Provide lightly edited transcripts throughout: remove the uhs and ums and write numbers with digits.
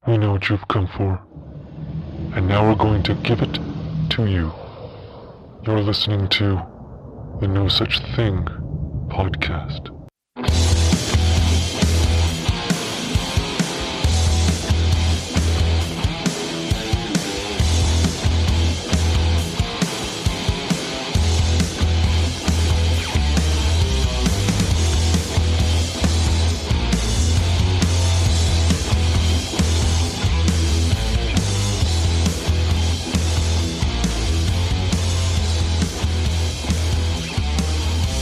We know what you've come for, and now we're going to give it to you. You're listening to the No Such Thing podcast.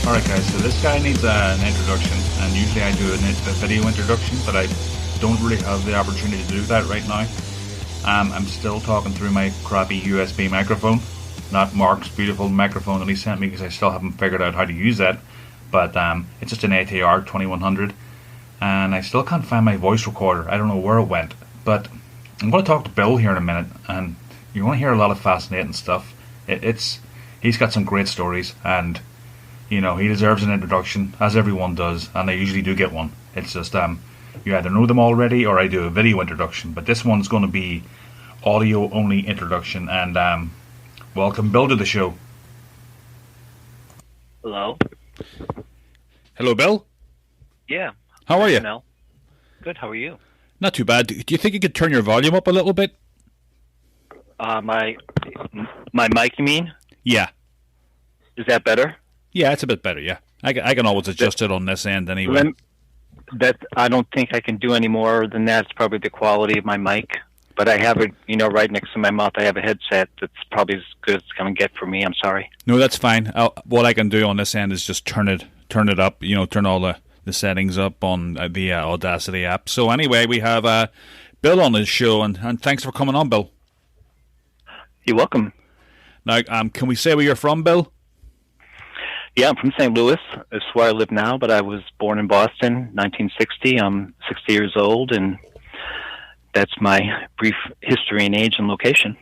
Alright guys, so this guy needs an introduction, and usually I do a video introduction, but I don't really have the opportunity to do that right now. I'm still talking through my crappy USB microphone, not Mark's beautiful microphone that he sent me, because I still haven't figured out how to use that, but it's just an ATR 2100, and I still can't find my voice recorder. I don't know where it went, but I'm going to talk to Bill here in a minute, and you're going to hear a lot of fascinating stuff. He's got some great stories, and you know, he deserves an introduction, as everyone does, and I usually do get one. It's just, you either know them already or I do a video introduction, but this one's going to be audio-only introduction, and welcome Bill to the show. Hello? Hello, Bill. Yeah. How are you? Mel. Good, how are you? Not too bad. Do you think you could turn your volume up a little bit? My mic, you mean? Yeah. Is that better? Yeah, it's a bit better, yeah. I can always adjust it on this end anyway. I don't think I can do any more than that. It's probably the quality of my mic. But I have it, right next to my mouth. I have a headset that's probably as good as it's going to get for me. I'm sorry. No, that's fine. What I can do on this end is just turn it up, turn all the settings up on the Audacity app. So anyway, we have Bill on this show, and thanks for coming on, Bill. You're welcome. Now, can we say where you're from, Bill? Yeah, I'm from St. Louis. That's where I live now, but I was born in Boston, 1960. I'm 60 years old, and that's my brief history and age and location.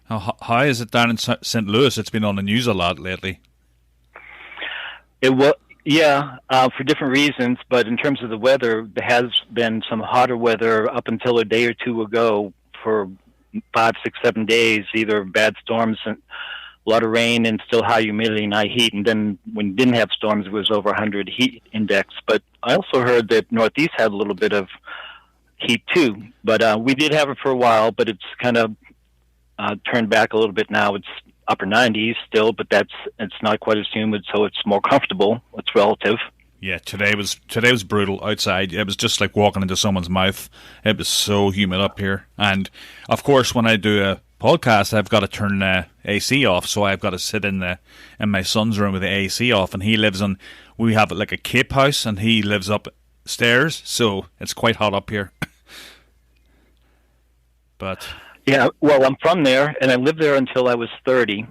How is it down in St. Louis? It's been on the news a lot lately. For different reasons, but in terms of the weather, there has been some hotter weather up until a day or two ago for 5, 6, 7 days, either bad storms and a lot of rain and still high humidity and high heat. And then when we didn't have storms, it was over 100 heat index. But I also heard that Northeast had a little bit of heat too. But we did have it for a while, but it's kind of turned back a little bit now. It's upper 90s still, but it's not quite as humid, so it's more comfortable. It's relative. Yeah, today was brutal outside. It was just like walking into someone's mouth. It was so humid up here. And of course, when I do a podcast, I've got to turn the AC off, so I've got to sit in my son's room with the AC off, and we have like a cape house, and he lives upstairs, so it's quite hot up here. But yeah, well, I'm from there, and I lived there until I was 30.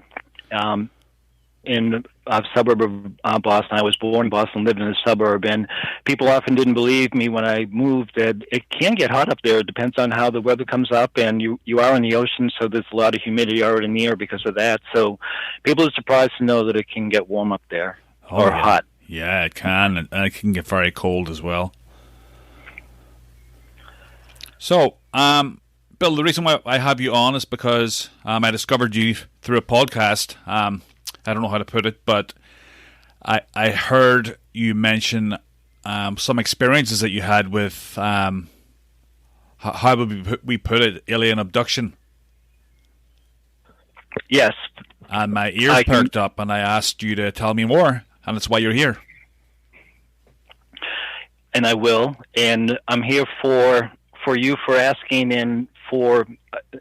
In a suburb of Boston. I was born in Boston, lived in a suburb, and people often didn't believe me when I moved that it can get hot up there. It depends on how the weather comes up, and you are in the ocean, so there's a lot of humidity already in the air because of that. So people are surprised to know that it can get warm up there, hot. Yeah, it can, and it can get very cold as well. So, Bill, the reason why I have you on is because I discovered you through a podcast. I don't know how to put it, but I heard you mention some experiences that you had with, how would we put it, alien abduction. Yes. And my ears perked up, and I asked you to tell me more, and that's why you're here. And I will, and I'm here for you for asking, and for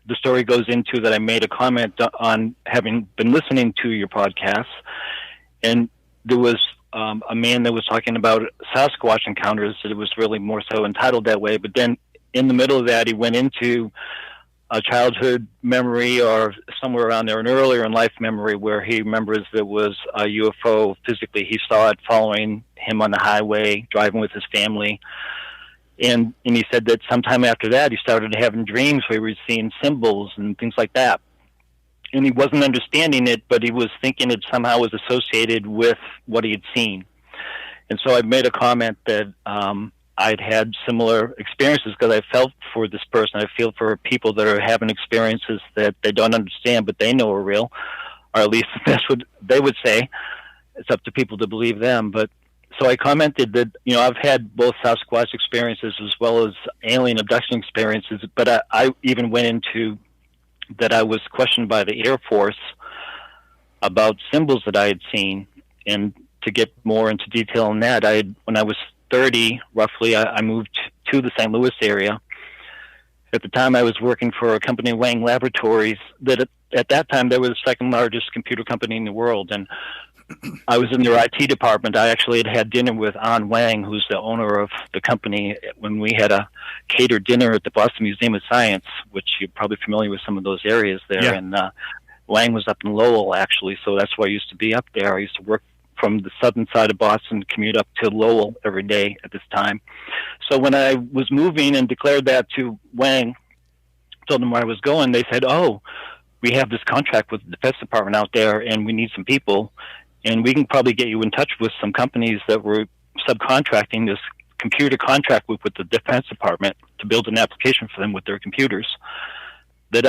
the story goes into that I made a comment on having been listening to your podcast, and there was a man that was talking about Sasquatch encounters, that it was really more so entitled that way, but then in the middle of that he went into a childhood memory or somewhere around there, an earlier in life memory, where he remembers there was a UFO physically. He saw it following him on the highway, driving with his family. And he said that sometime after that, he started having dreams where he was seeing symbols and things like that. And he wasn't understanding it, but he was thinking it somehow was associated with what he had seen. And so I made a comment that I'd had similar experiences because I felt for this person. I feel for people that are having experiences that they don't understand, but they know are real, or at least that's what they would say. It's up to people to believe them. But so I commented that, I've had both Sasquatch experiences as well as alien abduction experiences, but I even went into that I was questioned by the Air Force about symbols that I had seen. And to get more into detail on that, when I was 30, roughly, I moved to the St. Louis area. At the time, I was working for a company, Wang Laboratories, that at that time, they were the second largest computer company in the world. And I was in their IT department. I actually had dinner with An Wang, who's the owner of the company, when we had a catered dinner at the Boston Museum of Science, which you're probably familiar with some of those areas there. Yeah. And Wang was up in Lowell, actually, so that's why I used to be up there. I used to work from the southern side of Boston, commute up to Lowell every day at this time. So when I was moving and declared that to Wang, told them where I was going, they said, "Oh, we have this contract with the Defense Department out there, and we need some people, and we can probably get you in touch with some companies that were subcontracting this computer contract with the Defense Department to build an application for them with their computers, that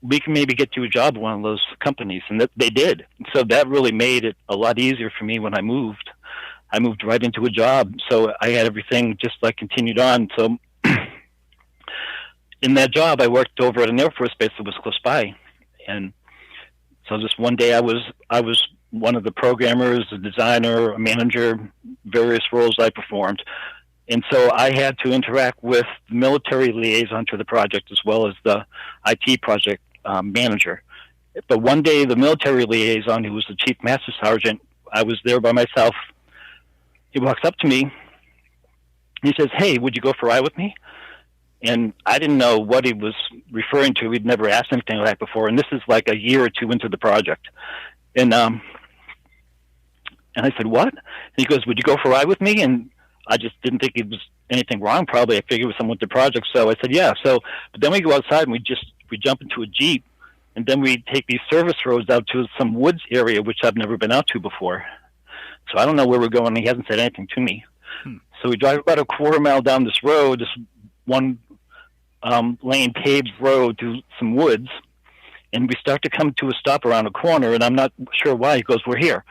we can maybe get you a job at one of those companies." And that they did. So that really made it a lot easier for me when I moved. I moved right into a job, so I had everything just like continued on. So in that job, I worked over at an Air Force base that was close by. And so just one day I was one of the programmers, a designer, a manager, various roles I performed. And so I had to interact with the military liaison to the project as well as the IT project manager. But one day, the military liaison, who was the chief master sergeant, I was there by myself. He walks up to me. He says, "Hey, would you go for a ride with me?" And I didn't know what he was referring to. We'd never asked anything like that before. And this is like a year or two into the project. And I said, "What?" And he goes, "Would you go for a ride with me?" And I just didn't think it was anything wrong. Probably I figured it was someone with the project. So I said, "Yeah." So, but then we go outside and we jump into a Jeep, and then we take these service roads out to some woods area, which I've never been out to before. So I don't know where we're going. He hasn't said anything to me. So we drive about a quarter mile down this road, this one lane paved road to some woods, and we start to come to a stop around a corner, and I'm not sure why. He goes, "We're here."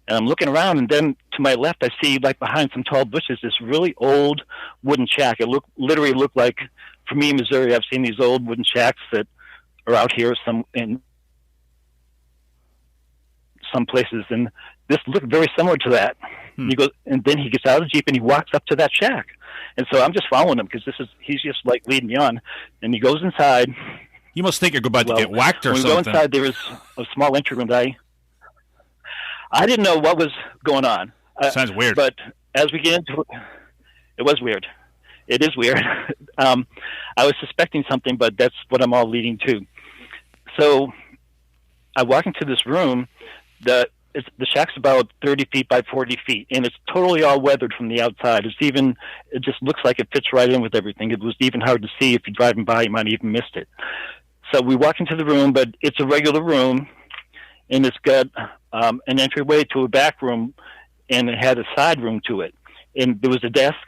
And I'm looking around, and then to my left, I see, like behind some tall bushes, this really old wooden shack. It literally looked like, for me in Missouri, I've seen these old wooden shacks that are out here in some places, and this looked very similar to that. He goes, and then he gets out of the Jeep and he walks up to that shack. And so I'm just following him because he's just like leading me on. And he goes inside. You must think you're about to get whacked or when something. We go inside, there is a small entry room that I didn't know what was going on. Sounds weird. But as we get into it, it was weird. It is weird. I was suspecting something, but that's what I'm all leading to. So I walk into this room. The shack's about 30 feet by 40 feet, and it's totally all weathered from the outside. It just looks like it fits right in with everything. It was even hard to see. If you're driving by, you might even missed it. So we walk into the room, but it's a regular room, and it's got an entryway to a back room, and it had a side room to it. And there was a desk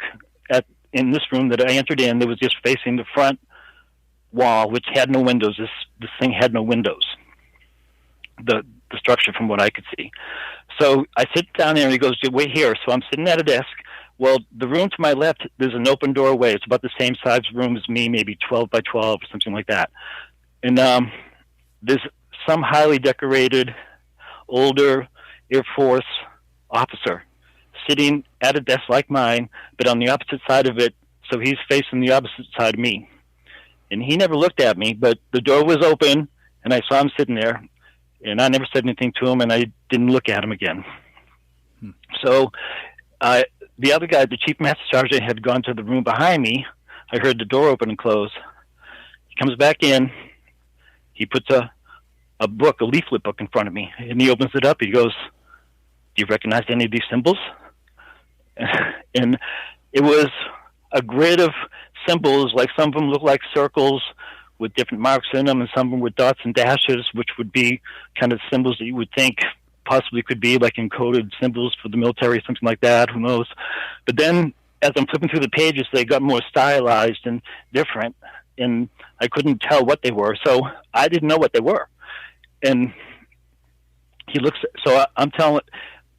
in this room that I entered in that was just facing the front wall, which had no windows. This thing had no windows. The structure, from what I could see. So I sit down there, and he goes, "Wait here." So I'm sitting at a desk. Well, the room to my left, there's an open doorway. It's about the same size room as me, maybe 12 by 12 or something like that. And there's some highly decorated, older Air Force officer sitting at a desk like mine, but on the opposite side of it, so he's facing the opposite side of me. And he never looked at me, but the door was open, and I saw him sitting there. And I never said anything to him, and I didn't look at him again. So the other guy, the chief master sergeant, had gone to the room behind me. I heard the door open and close. He comes back in. He puts a leaflet book in front of me, and he opens it up. He goes, "Do you recognize any of these symbols?" And it was a grid of symbols. Like some of them look like circles with different marks in them, and some of them with dots and dashes, which would be kind of symbols that you would think possibly could be like encoded symbols for the military, something like that. Who knows? But then as I'm flipping through the pages, they got more stylized and different, and I couldn't tell what they were. So I didn't know what they were. And he looks. So I'm telling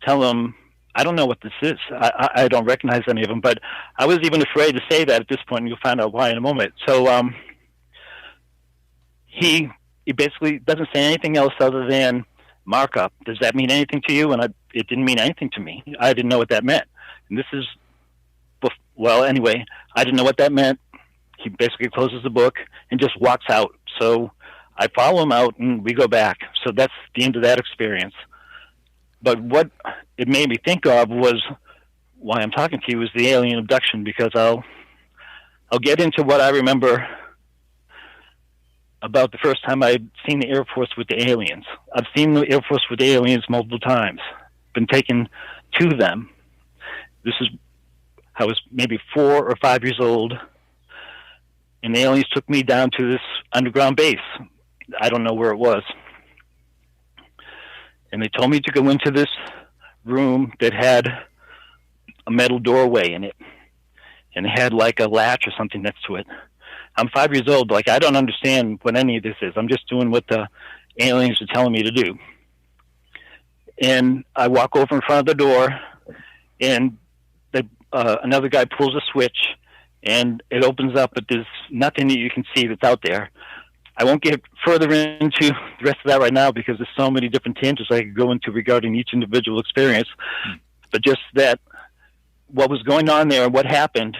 him, I don't know what this is. I don't recognize any of them. But I was even afraid to say that at this point, and you'll find out why in a moment. So he basically doesn't say anything else other than markup. Does that mean anything to you? And it didn't mean anything to me. I didn't know what that meant. And this is, well, anyway, I didn't know what that meant. He basically closes the book and just walks out. So I follow him out and we go back. So that's the end of that experience. But what it made me think of was why I'm talking to you is the alien abduction, because I'll get into what I remember about the first time I'd seen the Air Force with the aliens. I've seen the Air Force with the aliens multiple times. Been taken to them. I was maybe 4 or 5 years old, and the aliens took me down to this underground base. I don't know where it was. And they told me to go into this room that had a metal doorway in it, and it had like a latch or something next to it. I'm 5 years old. Like, I don't understand what any of this is. I'm just doing what the aliens are telling me to do. And I walk over in front of the door, and another guy pulls a switch, and it opens up, but there's nothing that you can see that's out there. I won't get further into the rest of that right now because there's so many different tangents I could go into regarding each individual experience. But just that, what was going on there and what happened,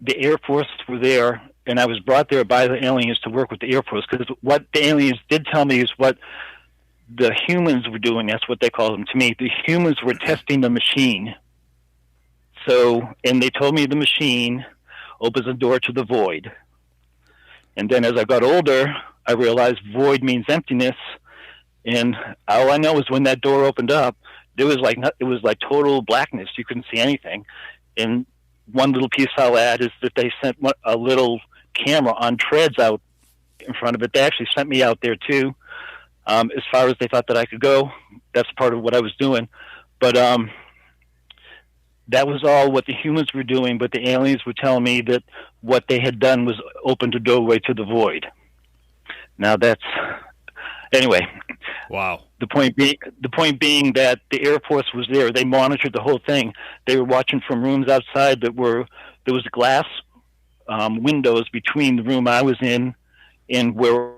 the Air Force were there, and I was brought there by the aliens to work with the Air Force, because what the aliens did tell me is what the humans were doing. That's what they called them to me. The humans were testing the machine. So, and they told me the machine opens a door to the void. And then as I got older, I realized void means emptiness. And all I know is when that door opened up, it was like total blackness. You couldn't see anything. And one little piece I'll add is that they sent a little camera on treads out in front of it. They actually sent me out there too. As far as they thought that I could go, that's part of what I was doing. But that was all what the humans were doing, but the aliens were telling me that what they had done was opened a doorway to the void. Now anyway. Wow. The point being that the Air Force was there. They monitored the whole thing. They were watching from rooms outside there was glass windows between the room I was in and where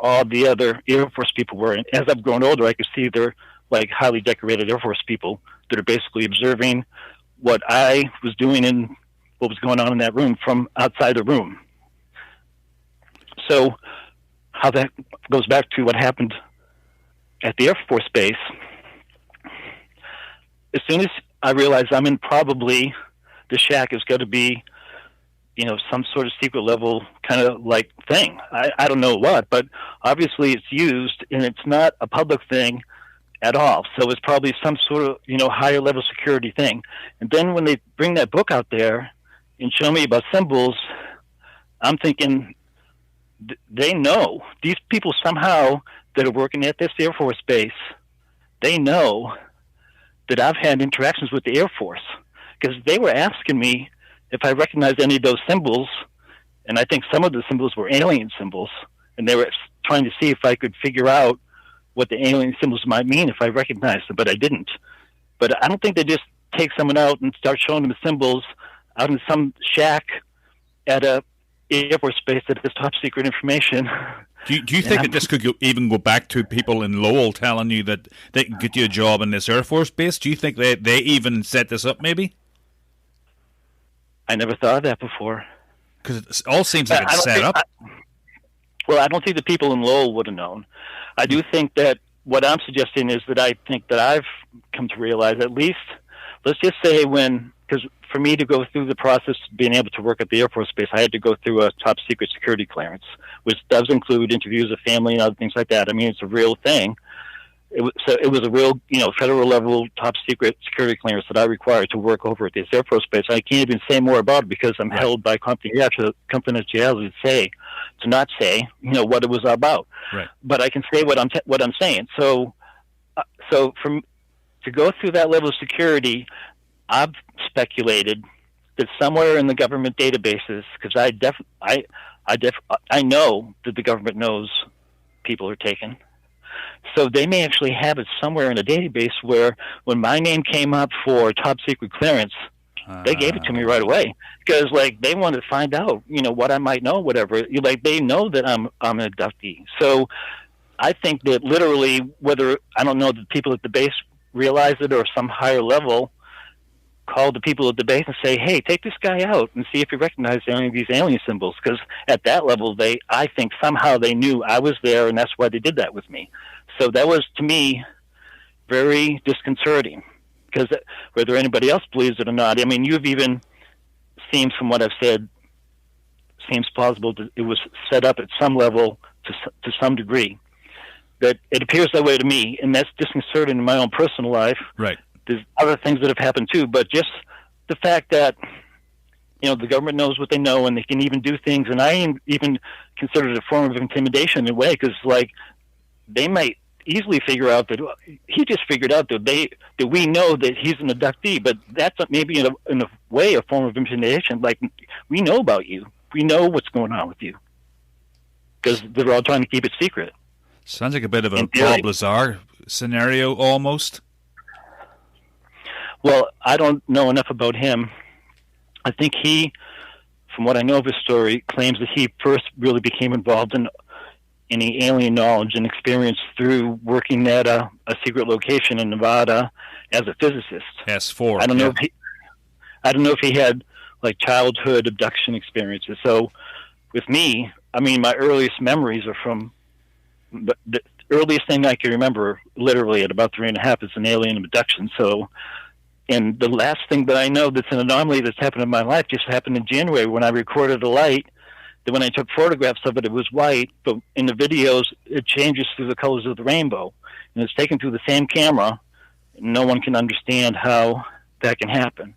all the other Air Force people were. And as I've grown older, I could see they're like highly decorated Air Force people that are basically observing what I was doing and what was going on in that room from outside the room. So how that goes back to what happened at the Air Force Base, as soon as I realized I'm in probably the shack is going to be, some sort of secret level kind of like thing. I don't know what, but obviously it's used and it's not a public thing at all. So it's probably some sort of, higher level security thing. And then when they bring that book out there and show me about symbols, I'm thinking they know. These people somehow that are working at this Air Force base, they know that I've had interactions with the Air Force, because they were asking me if I recognized any of those symbols, and I think some of the symbols were alien symbols, and they were trying to see if I could figure out what the alien symbols might mean if I recognized them, but I didn't. But I don't think they just take someone out and start showing them the symbols out in some shack at a Air Force base that has top secret information. Do you think that this could even go back to people in Lowell telling you that they can get you a job in this Air Force base? Do you think they even set this up, maybe? I never thought of that before. Because it all seems like it's set up. I don't think the people in Lowell would have known. I do think that what I'm suggesting is that I think that I've come to realize, at least, let's just say because for me to go through the process of being able to work at the Air Force Base, I had to go through a top secret security clearance, which does include interviews of family and other things like that. I mean, it's a real thing. It was a real, federal level top secret security clearance that I required to work over at this Air Force Base. I can't even say more about it because I'm held by confidentiality to not say, what it was about. Right. But I can say what I'm saying. So to go through that level of security, I've speculated that somewhere in the government databases, because I know that the government knows people are taken. So they may actually have it somewhere in a database where when my name came up for top secret clearance, they gave it to me right away, because like they wanted to find out, what I might know, whatever. Like they know that I'm an abductee. So I think that literally, whether I don't know that people at the base realize it or some higher level call the people at the base and say, "Hey, take this guy out and see if he recognizes any of these alien symbols." Because at that level, I think somehow they knew I was there, and that's why they did that with me. So that was, to me, very disconcerting. Because whether anybody else believes it or not, I mean, you've even seen from what I've said, seems plausible that it was set up at some level to some degree. That it appears that way to me, and that's disconcerting in my own personal life. Right. There's other things that have happened too, but just the fact that the government knows what they know, and they can even do things, and I even consider it a form of intimidation in a way, because like they might easily figure out that he just figured out that we know that he's an abductee, but that's maybe in a way a form of intimidation. Like, we know about you, we know what's going on with you, because they're all trying to keep it secret. Sounds like a bit of a Bob Lazar scenario almost. Well, I don't know enough about him. I think he, from what I know of his story, claims that he first really became involved in any alien knowledge and experience through working at a secret location in Nevada as a physicist. S4. I don't know if he had like childhood abduction experiences. So with me, I mean, my earliest memories are from the earliest thing I can remember, literally at about 3.5, is an alien abduction. So, and the last thing that I know that's an anomaly that's happened in my life just happened in January when I recorded a light. That when I took photographs of it, it was white, but in the videos, it changes through the colors of the rainbow. And it's taken through the same camera. No one can understand how that can happen.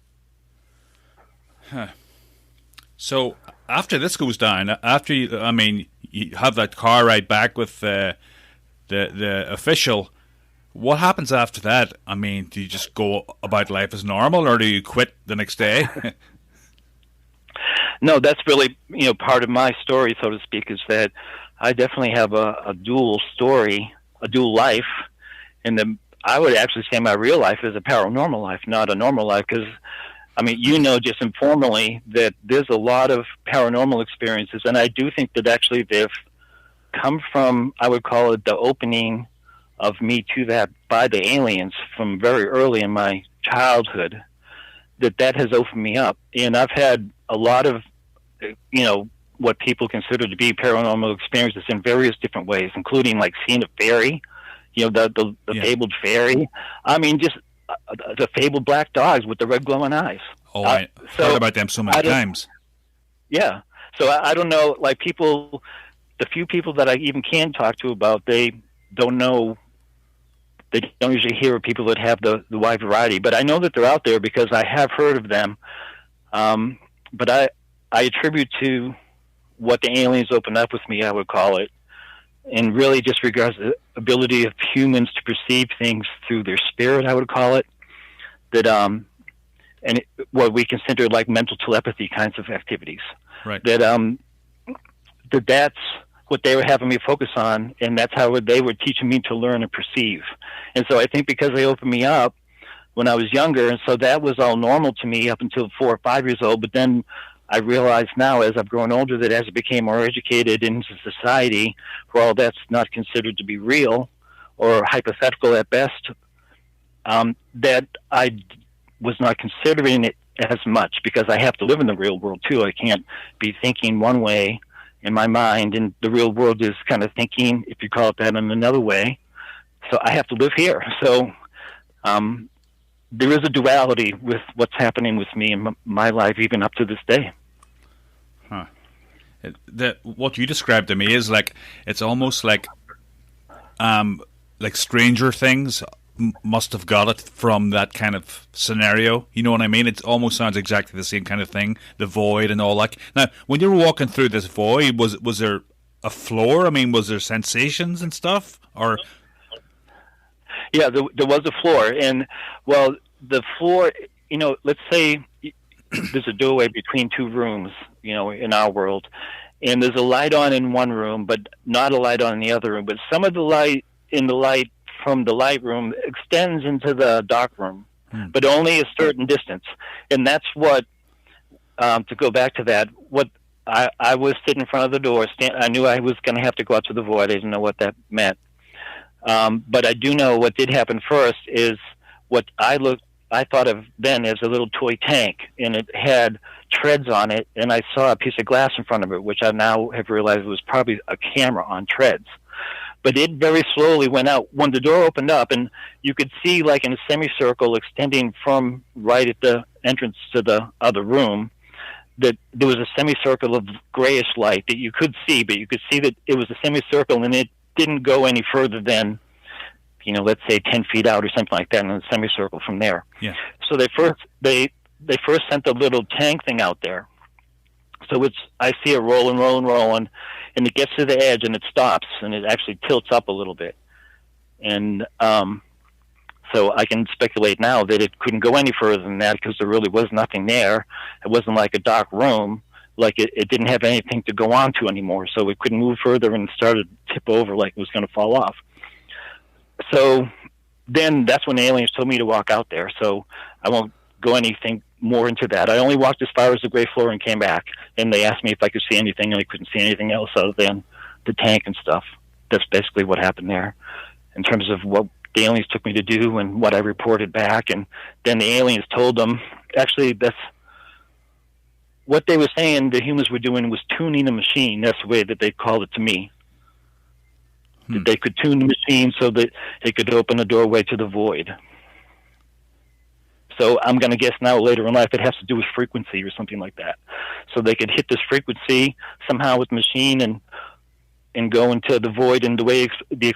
Huh. So after this goes down, after you have that car ride back with the official, what happens after that? I mean, do you just go about life as normal, or do you quit the next day? No, that's really, part of my story, so to speak, is that I definitely have a dual story, a dual life. And I would actually say my real life is a paranormal life, not a normal life. Because, I mean, just informally that there's a lot of paranormal experiences. And I do think that actually they've come from, I would call it the opening of me to that by the aliens from very early in my childhood, that has opened me up. And I've had a lot of, what people consider to be paranormal experiences in various different ways, including like seeing a fairy, the fabled fairy. I mean, just the fabled black dogs with the red glowing eyes. Oh, I heard about them so many times. Yeah. So I don't know, like people, the few people that I even can talk to about, they don't know. They don't usually hear of people that have the wide variety, but I know that they're out there because I have heard of them. But I attribute to what the aliens opened up with me, I would call it, and really just regards the ability of humans to perceive things through their spirit, I would call it, that what we consider like mental telepathy kinds of activities. Right. That's what they were having me focus on, and that's how they were teaching me to learn and perceive. And so I think because they opened me up when I was younger, and so that was all normal to me up until 4 or 5 years old, but then I realize now as I've grown older that as I became more educated into society, where all that's not considered to be real or hypothetical at best, that I was not considering it as much because I have to live in the real world too. I can't be thinking one way in my mind, and the real world is kind of thinking, if you call it that, in another way. So I have to live here. So there is a duality with what's happening with me in my life, even up to this day. Huh. What you described to me is like, it's almost like Stranger Things must have got it from that kind of scenario. You know what I mean? It almost sounds exactly the same kind of thing, the void and all that. Now, when you were walking through this void, was there a floor? I mean, was there sensations and stuff? Or Yeah, there was a floor, and well, the floor. Let's say there's a doorway between two rooms. In our world, and there's a light on in one room, but not a light on in the other room. But some of the light from the light room extends into the dark room, but only a certain distance. And that's what, to go back to that, what I was sitting in front of the door. I knew I was going to have to go out to the void. I didn't know what that meant. But I do know what did happen first is what I thought of then as a little toy tank, and it had treads on it, and I saw a piece of glass in front of it, which I now have realized was probably a camera on treads. But it very slowly went out. When the door opened up, and you could see like in a semicircle extending from right at the entrance to the other room, that there was a semicircle of grayish light that you could see, but you could see that it was a semicircle, and it didn't go any further than, let's say 10 feet out or something like that, in a semicircle from there. Yeah. So they first sent the little tank thing out there. So I see it rolling, and it gets to the edge and it stops, and it actually tilts up a little bit. And so I can speculate now that it couldn't go any further than that because there really was nothing there. It wasn't like a dark room. Like it didn't have anything to go on to anymore, so it couldn't move further and started to tip over like it was going to fall off. So then that's when the aliens told me to walk out there, so I won't go anything more into that. I only walked as far as the gray floor and came back, and they asked me if I could see anything, and I couldn't see anything else other than the tank and stuff. That's basically what happened there in terms of what the aliens took me to do and what I reported back. And then the aliens told them, actually, that's what they were saying the humans were doing was tuning the machine. That's the way that they called it to me. That they could tune the machine so that it could open a doorway to the void. So I'm going to guess now later in life it has to do with frequency or something like that. So they could hit this frequency somehow with the machine and go into the void. And the way the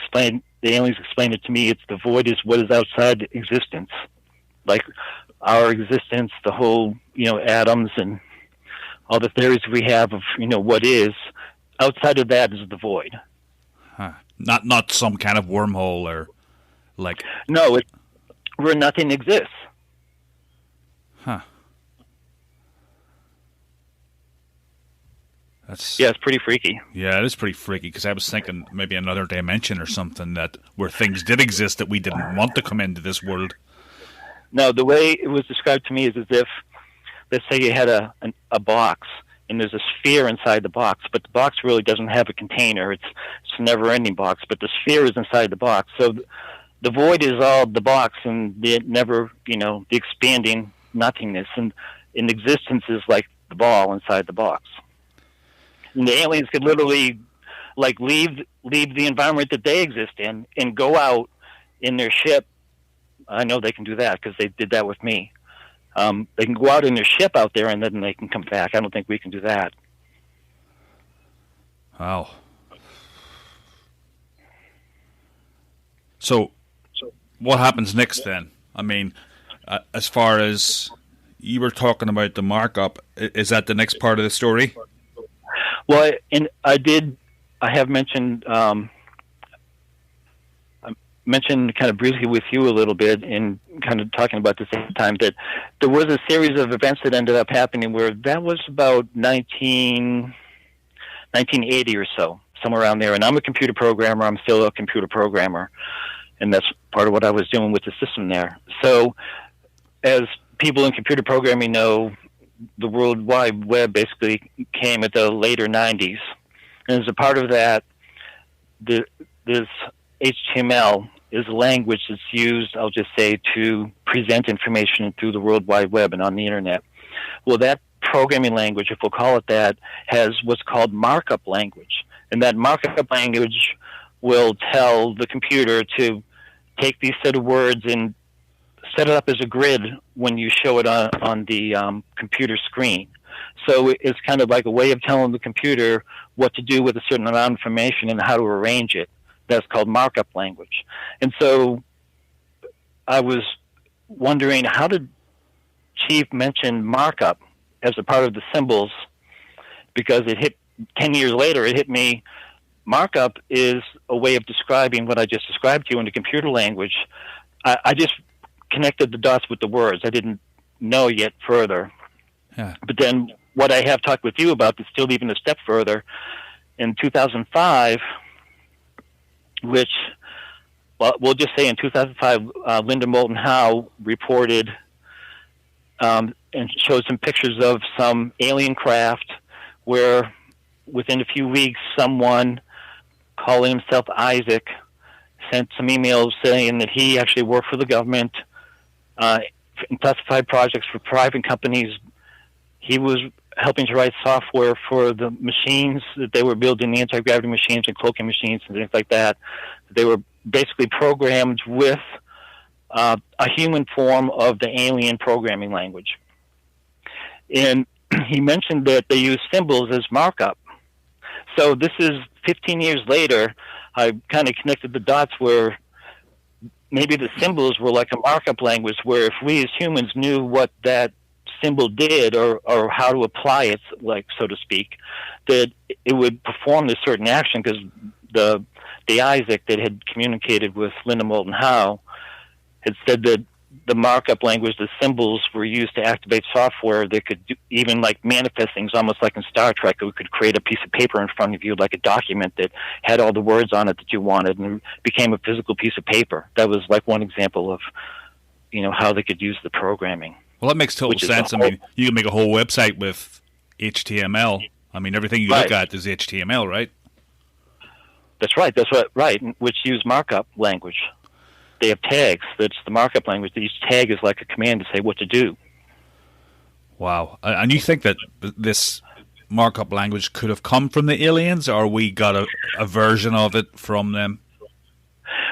aliens explained it to me, it's the void is what is outside existence. Like our existence, the whole, atoms and all the theories we have of, what is. Outside of that is the void. Huh. Not some kind of wormhole or like... No, it's where nothing exists. Huh. Yeah, it's pretty freaky. Yeah, it is pretty freaky, because I was thinking maybe another dimension or something where things did exist that we didn't want to come into this world. No, the way it was described to me is as if, let's say you had a box, and there's a sphere inside the box, but the box really doesn't have a container. It's a never-ending box, but the sphere is inside the box. So the void is all the box, and the never, the expanding nothingness, and in existence is like the ball inside the box. And the aliens could literally, like, leave the environment that they exist in and go out in their ship. I know they can do that because they did that with me. They can go out in their ship out there, and then they can come back. I don't think we can do that. Wow. So what happens next then? I mean, as far as you were talking about the markup, is that the next part of the story? Well, and I have mentioned, I mentioned kind of briefly with you a little bit in kind of talking about the same time that there was a series of events that ended up happening where that was about 1980 or so, somewhere around there. And I'm a computer programmer. I'm still a computer programmer. And that's part of what I was doing with the system there. So as people in computer programming know, the World Wide Web basically came at the later 90s. And as a part of that, this HTML is a language that's used, I'll just say, to present information through the World Wide Web and on the Internet. Well, that programming language, if we'll call it that, has what's called markup language. And that markup language will tell the computer to take these set of words and set it up as a grid when you show it on the computer screen. So it's kind of like a way of telling the computer what to do with a certain amount of information and how to arrange it. That's called markup language. And so I was wondering, how did Chief mention markup as a part of the symbols? Because it hit 10 years later, it hit me. markup is a way of describing what I just described to you in the computer language. I just connected the dots with the words. I didn't know yet further. Yeah. But then what I have talked with you about is still even a step further. In 2005, which, well, we'll just say in 2005, Linda Moulton Howe reported and showed some pictures of some alien craft where within a few weeks, someone calling himself Isaac sent some emails saying that he actually worked for the government in classified projects for private companies. He was helping to write software for the machines that they were building, the anti-gravity machines and cloaking machines and things like that. They were basically programmed with a human form of the alien programming language. And he mentioned that they use symbols as markup. So this is 15 years later. I kind of connected the dots where maybe the symbols were like a markup language, where if we as humans knew what that symbol did or how to apply it, like so to speak, that it would perform this certain action, because the Isaac that had communicated with Linda Moulton Howe had said that the markup language, the symbols, were used to activate software that could even like manifest things, almost like in Star Trek. We could create a piece of paper in front of you, like a document that had all the words on it that you wanted, and became a physical piece of paper. That was like one example of, how they could use the programming. Well, that makes total sense. I mean, you can make a whole website with HTML. I mean, everything you look at is HTML, right? That's right. Right, which use markup language. They have tags. That's the markup language. Each tag is like a command to say what to do. Wow. And you think that this markup language could have come from the aliens, or we got a version of it from them?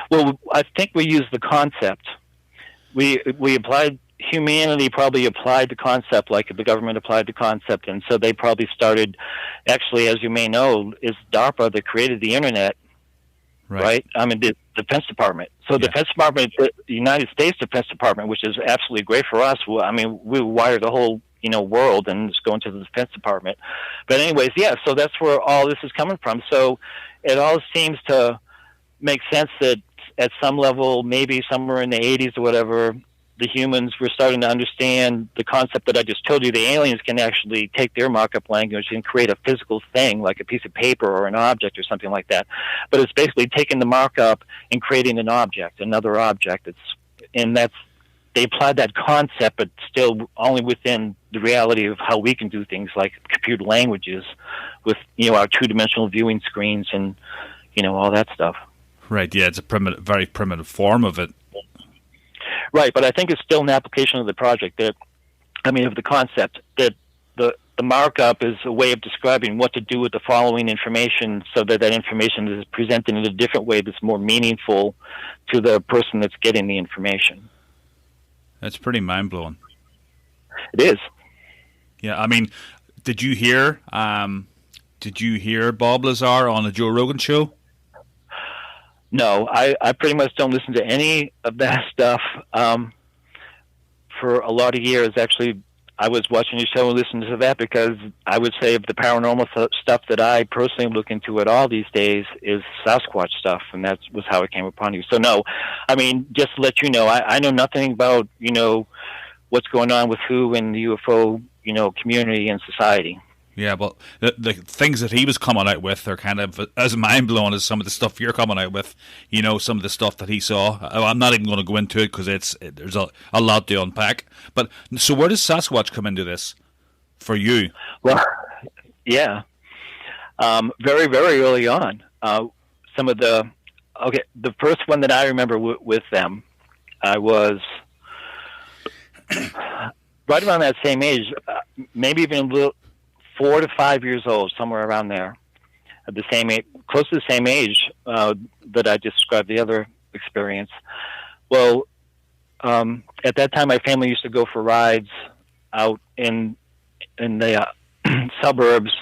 Well, I think we used the concept. We applied, humanity probably applied the concept like the government applied the concept, and so they probably started, actually, as you may know, is DARPA that created the Internet, right? I mean, the Defense Department. So the Defense Department, the United States Defense Department, which is absolutely great for us. I mean, we wire the whole, world and just go into the Defense Department. But anyways, so that's where all this is coming from. So it all seems to make sense that at some level, maybe somewhere in the 80s or whatever, the humans were starting to understand the concept that I just told you. The aliens can actually take their markup language and create a physical thing, like a piece of paper or an object or something like that. But it's basically taking the markup and creating an object, another object. They applied that concept, but still only within the reality of how we can do things like computer languages with, our two-dimensional viewing screens and, all that stuff. Right, yeah, it's a very primitive form of it. Right, but I think it's still an application of the project of the concept that the markup is a way of describing what to do with the following information so that information is presented in a different way that's more meaningful to the person that's getting the information. That's pretty mind-blowing. It is. Yeah, I mean, did you hear Bob Lazar on the Joe Rogan show? No, I pretty much don't listen to any of that stuff for a lot of years. Actually, I was watching your show and listening to that because I would say of the paranormal stuff that I personally look into at all these days is Sasquatch stuff, and that was how it came upon you. So no, I mean, just to let you know, I know nothing about, what's going on with who in the UFO, community and society. Yeah, well, the things that he was coming out with are kind of as mind-blowing as some of the stuff you're coming out with. Some of the stuff that he saw. I'm not even going to go into it because there's a lot to unpack. But so where does Sasquatch come into this for you? Well, yeah, very, very early on. The first one that I remember with them, I was right around that same age, maybe even a little 4 to 5 years old, somewhere around there, at the same age, close to the same age that I just described the other experience. Well, at that time, my family used to go for rides out in the suburbs,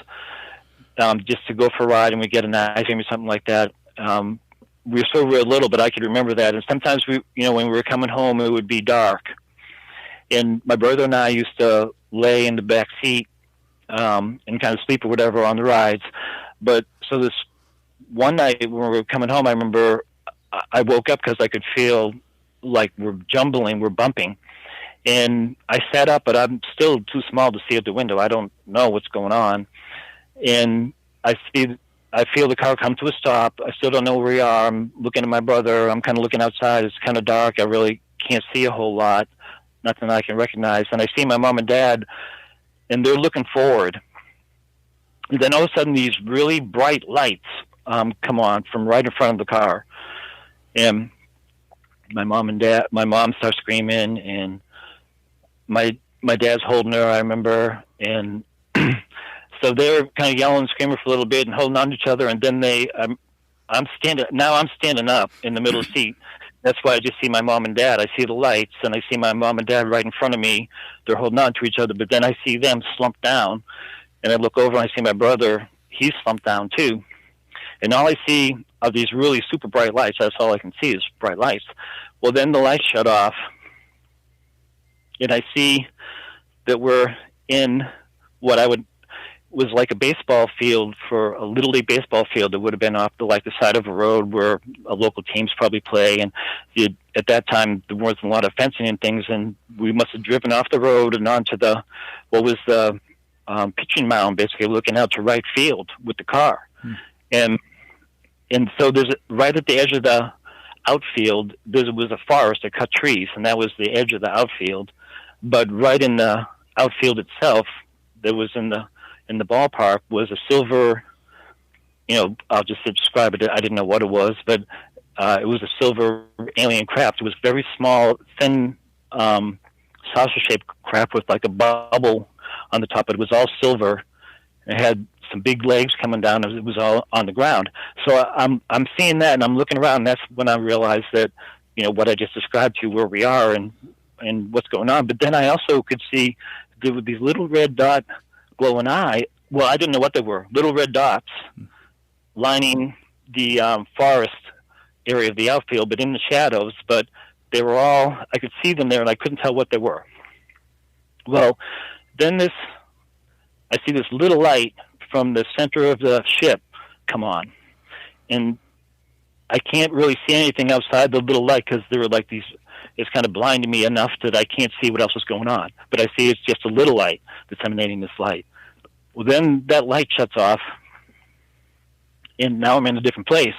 just to go for a ride, and we get an ice cream or something like that. We were still real little, but I could remember that. And sometimes when we were coming home, it would be dark, and my brother and I used to lay in the back seat and kind of sleep or whatever on the rides. But so one night when we were coming home, I remember I woke up because I could feel like we're jumbling, we're bumping. And I sat up, but I'm still too small to see out the window. I don't know what's going on. And I feel the car come to a stop. I still don't know where we are. I'm looking at my brother. I'm kind of looking outside. It's kind of dark. I really can't see a whole lot, nothing I can recognize. And I see my mom and dad, and they're looking forward. And then all of a sudden, these really bright lights come on from right in front of the car. And my mom starts screaming, and my dad's holding her, I remember. And so they were kind of yelling and screaming for a little bit and holding on to each other. And then I'm standing up in the middle of the seat. That's why I just see my mom and dad. I see the lights, and I see my mom and dad right in front of me. They're holding on to each other, but then I see them slumped down. And I look over and I see my brother. He's slumped down too. And all I see are these really super bright lights. That's all I can see is bright lights. Well, then the lights shut off. And I see that we're in what was like a baseball field, for a Little League baseball field that would have been off the side of a road where a local teams probably play. And at that time, there wasn't a lot of fencing and things. And we must have driven off the road and onto what was the pitching mound, basically looking out to right field with the car. And so there's right at the edge of the outfield, there was a forest that cut trees, and that was the edge of the outfield. But right in the outfield itself, there was in the ballpark was a silver, I'll just describe it. I didn't know what it was, but it was a silver alien craft. It was very small, thin, saucer-shaped craft with like a bubble on the top. It was all silver. It had some big legs coming down. It was all on the ground. So I'm seeing that, and I'm looking around. And that's when I realized that, what I just described to you, where we are and what's going on. But then I also could see there were these little red dot glowing eye. Well, I didn't know what they were. Little red dots lining the forest area of the outfield, but in the shadows. But they were all, I could see them there, and I couldn't tell what they were. Well, then I see this little light from the center of the ship come on. And I can't really see anything outside the little light because there were like these, it's kind of blinding me enough that I can't see what else is going on. But I see it's just a little light that's emanating this light. Well, then that light shuts off, and now I'm in a different place.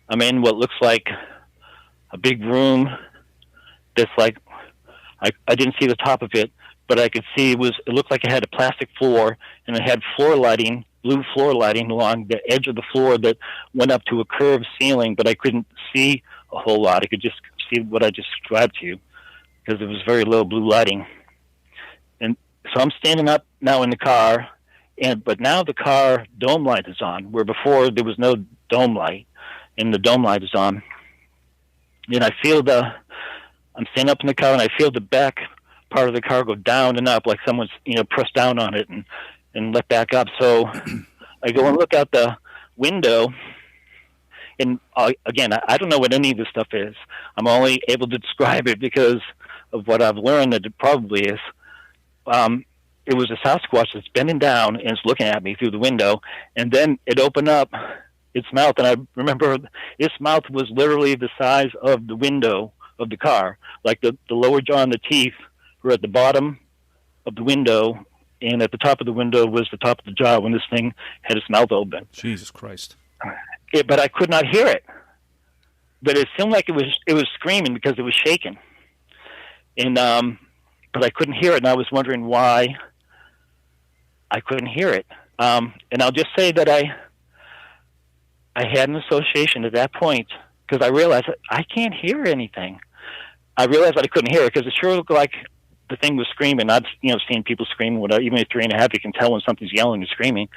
I'm in what looks like a big room that's like, I didn't see the top of it, but I could see it looked like it had a plastic floor, and it had floor lighting, blue floor lighting along the edge of the floor that went up to a curved ceiling, but I couldn't see a whole lot. I could just see what I just described to you because it was very low blue lighting. And so I'm standing up now in the car, but now the car dome light is on, where before there was no dome light, and the dome light is on. And I'm standing up in the car, and I feel the back part of the car go down and up, like someone's pressed down on it and let back up. So I go and look out the window, and again, I don't know what any of this stuff is. I'm only able to describe it because of what I've learned that it probably is. It was a Sasquatch that's bending down and it's looking at me through the window, and then it opened up its mouth, and I remember its mouth was literally the size of the window of the car, like the lower jaw and the teeth were at the bottom of the window, and at the top of the window was the top of the jaw when this thing had its mouth open. Jesus Christ. But I could not hear it. But it seemed like it was screaming because it was shaking. And but I couldn't hear it, and I was wondering why I couldn't hear it. And I'll just say that I had an association at that point, because I realized I can't hear anything. I realized that I couldn't hear it because it sure looked like the thing was screaming. I've seen people screaming. Even at 3.5, you can tell when something's yelling and screaming.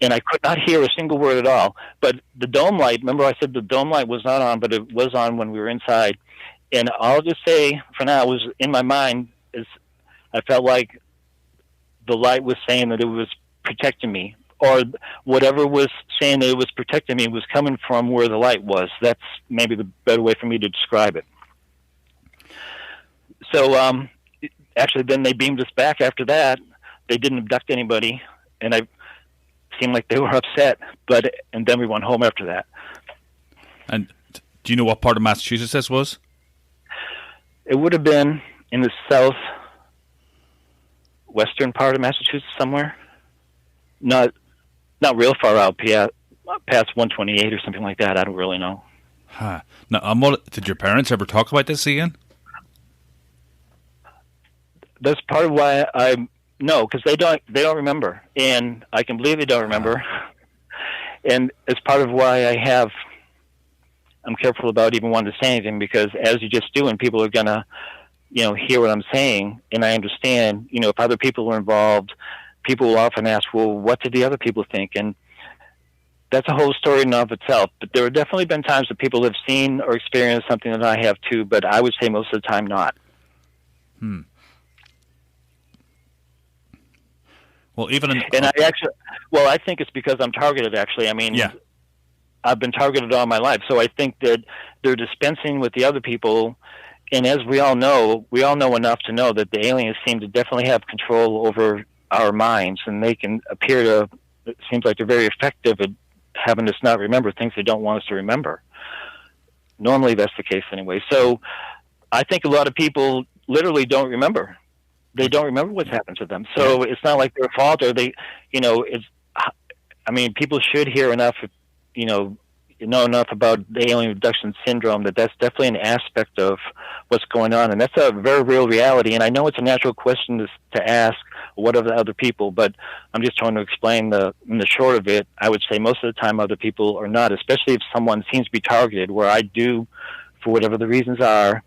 And I could not hear a single word at all. But the dome light, remember I said the dome light was not on, but it was on when we were inside. And I'll just say for now, was in my mind, is I felt like the light was saying that it was protecting me, or whatever was saying that it was protecting me was coming from where the light was. That's maybe the better way for me to describe it. So actually then they beamed us back after that. They didn't abduct anybody. And seemed like they were upset. And then we went home after that. And do you know what part of Massachusetts this was? It would have been in the southwestern part of Massachusetts somewhere. Not real far out, past 128 or something like that. I don't really know. Huh. Now, did your parents ever talk about this again? That's part of why no, because they don't remember, and I can believe they don't remember, and it's part of why I'm careful about even wanting to say anything, because as you just do, and people are gonna, hear what I'm saying, and I understand, if other people are involved, people will often ask, well, what did the other people think? And that's a whole story in and of itself. But there have definitely been times that people have seen or experienced something that I have too, but I would say most of the time not. Well, I think it's because I'm targeted, actually. I mean, yeah. I've been targeted all my life. So I think that they're dispensing with the other people. And as we all know enough to know that the aliens seem to definitely have control over our minds, and they can appear to, it seems like they're very effective at having us not remember things they don't want us to remember. Normally that's the case anyway. So I think a lot of people literally don't remember. They don't remember what's happened to them. So it's not like their fault, or people should hear enough, know enough about the alien abduction syndrome that's definitely an aspect of what's going on. And that's a very real reality. And I know it's a natural question to ask, what of the other people, but I'm just trying to explain in the short of it. I would say most of the time other people are not, especially if someone seems to be targeted, where I do, for whatever the reasons are,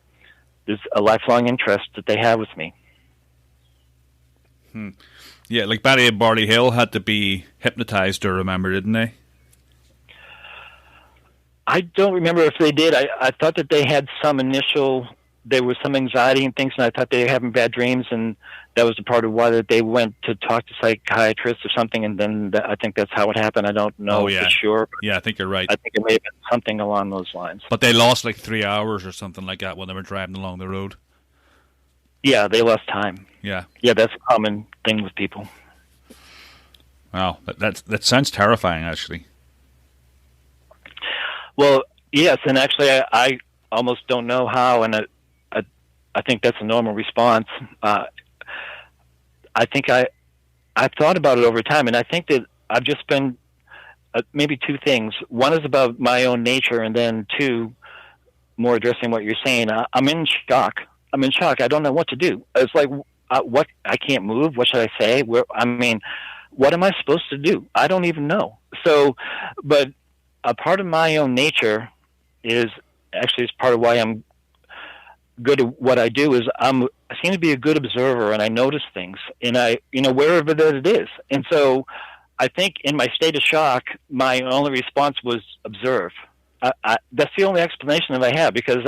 there's a lifelong interest that they have with me. Yeah, like Barry and Barley Hill had to be hypnotized to remember, didn't they? I don't remember if they did. I thought that they had there was some anxiety and things, and I thought they were having bad dreams, and that was a part of why that they went to talk to psychiatrists or something, and then I think that's how it happened. I don't know for sure. Yeah, I think you're right. I think it may have been something along those lines. But they lost like 3 hours or something like that when they were driving along the road. Yeah, they lost time. Yeah. Yeah, that's a common thing with people. Wow, that sounds terrifying, actually. Well, yes, and actually I almost don't know how, and I think that's a normal response. I think I thought about it over time, and I think that I've just been maybe two things. One is about my own nature, and then two, more addressing what you're saying. I'm in shock. I don't know what to do. It's like, what? I can't move. What should I say? What am I supposed to do? I don't even know. So, but a part of my own nature is part of why I'm good at what I do, is I seem to be a good observer, and I notice things, and wherever that it is. And so I think in my state of shock, my only response was observe. That's the only explanation that I have, because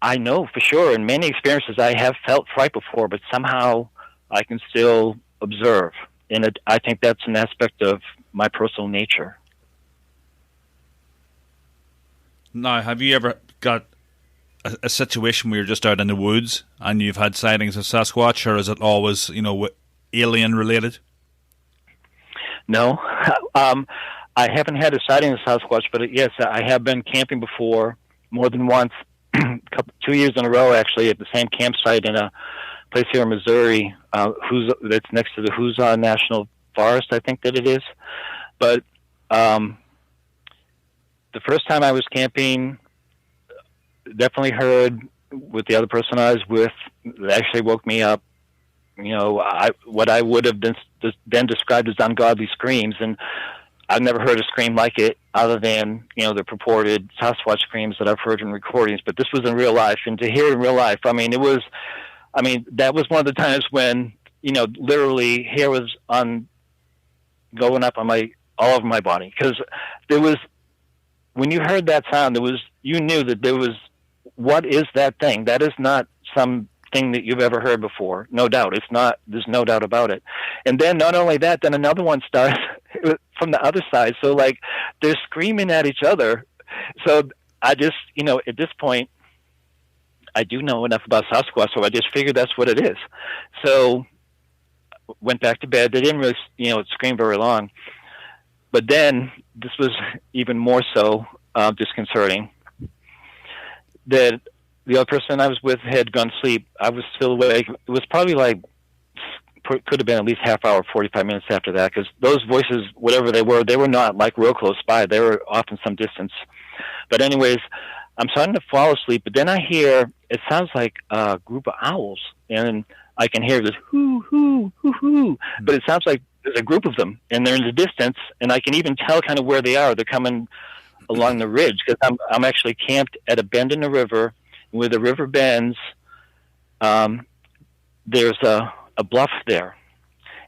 I know for sure in many experiences I have felt fright before, but somehow I can still observe. And I think that's an aspect of my personal nature. Now, have you ever got a situation where you're just out in the woods and you've had sightings of Sasquatch, or is it always, alien related? No. I haven't had a sighting of Sasquatch, but yes, I have been camping before, more than once, 2 years in a row, actually, at the same campsite in a place here in Missouri, that's next to the Huza National Forest, I think that it is. But the first time I was camping, definitely heard with the other person I was with, that actually woke me up. What I would have then described as ungodly screams, and I've never heard a scream like it, other than the purported Sasquatch screams that I've heard in recordings. But this was in real life, and to hear it in real life, that was one of the times when literally hair was going up on all over my body, because there was, when you heard that sound, you knew that there was, what is that thing? That is not something that you've ever heard before. No doubt. It's not, there's no doubt about it. And then not only that, then another one starts from the other side. So they're screaming at each other. So I just, at this point, I do know enough about Sasquatch, so I just figured that's what it is. So went back to bed. They didn't really, scream very long. But then this was even more so disconcerting. That the other person I was with had gone to sleep. I was still awake. It was probably like, could have been at least half hour, 45 minutes after that, because those voices, whatever they were not like real close by. They were off in some distance. But anyways, I'm starting to fall asleep, but then I hear, it sounds like a group of owls, and I can hear this hoo, hoo, hoo, hoo, but it sounds like there's a group of them, and they're in the distance, and I can even tell kind of where they are. They're coming along the ridge, because I'm actually camped at a bend in the river. Where the river bends, there's a bluff there,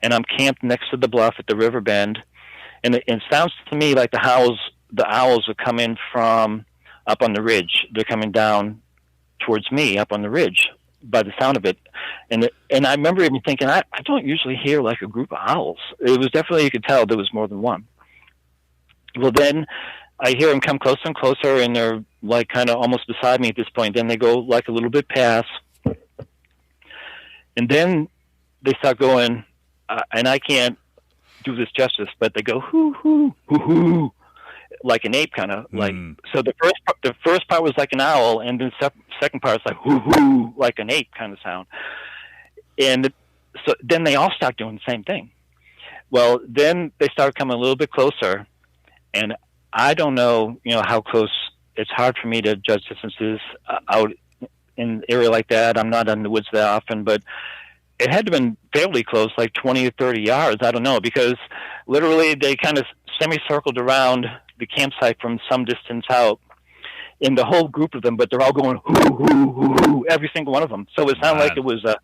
and I'm camped next to the bluff at the river bend, and it sounds to me like the owls are coming from up on the ridge. They're coming down towards me up on the ridge by the sound of it, and I remember even thinking, I don't usually hear like a group of owls. It was definitely, you could tell there was more than one. Well, then I hear them come closer and closer, and they're like kind of almost beside me at this point. Then they go like a little bit past, and then they start going, and I can't do this justice, but they go hoo hoo hoo hoo, like an ape kind of like. So the first part was like an owl, and then second part is like hoo hoo, like an ape kind of sound. And so then they all start doing the same thing. Well, then they start coming a little bit closer, and I don't know, how close. It's hard for me to judge distances out in an area like that. I'm not in the woods that often, but it had to have been fairly close, like 20 or 30 yards. I don't know, because literally they kind of semicircled around the campsite from some distance out in the whole group of them, but they're all going hoo, hoo, hoo, hoo, every single one of them. So it sounded like it was a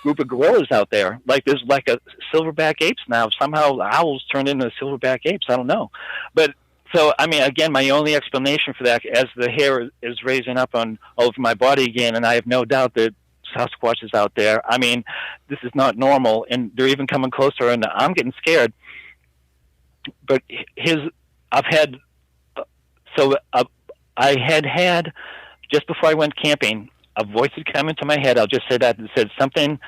group of gorillas out there. Like there's like a silverback apes now. Somehow owls turned into silverback apes. I don't know. But so, I mean, again, my only explanation for that, as the hair is raising up all over my body again, and I have no doubt that Sasquatch is out there. I mean, this is not normal, and they're even coming closer, and I'm getting scared. But I had, just before I went camping, a voice had come into my head. I'll just say that. It said, something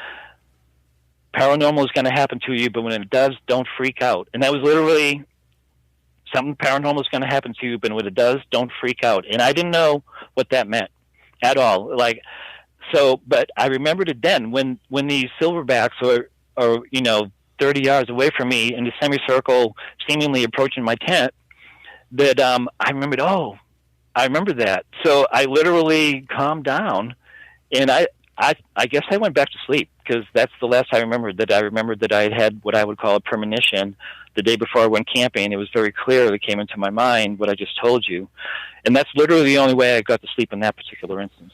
paranormal is going to happen to you, but when it does, don't freak out. And that was literally, something paranormal is going to happen to you, but when it does, don't freak out. And I didn't know what that meant at all. But I remembered it then when these silverbacks are 30 yards away from me in the semicircle, seemingly approaching my tent, that I remembered, I remember that. So I literally calmed down, and I guess I went back to sleep, because that's the last I remembered that I had what I would call a premonition the day before I went camping. It was very clear that came into my mind what I just told you. And that's literally the only way I got to sleep in that particular instance.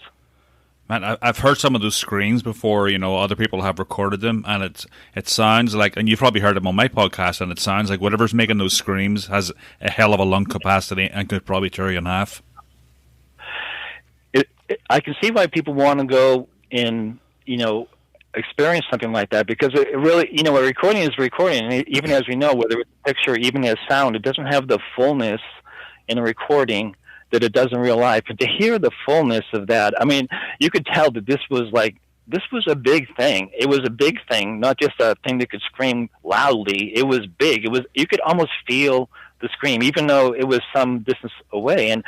Man, I've heard some of those screams before. Other people have recorded them, and it sounds like, and you've probably heard them on my podcast, and it sounds like whatever's making those screams has a hell of a lung capacity and could probably tear you in half. I can see why people want to go and, experience something like that, because it really, a recording is a recording. And even as we know, whether it's a picture, even as sound, it doesn't have the fullness in a recording that it does in real life. But to hear the fullness of that, I mean, you could tell that this was a big thing. It was a big thing, not just a thing that could scream loudly. It was big. You could almost feel the scream, even though it was some distance away. And,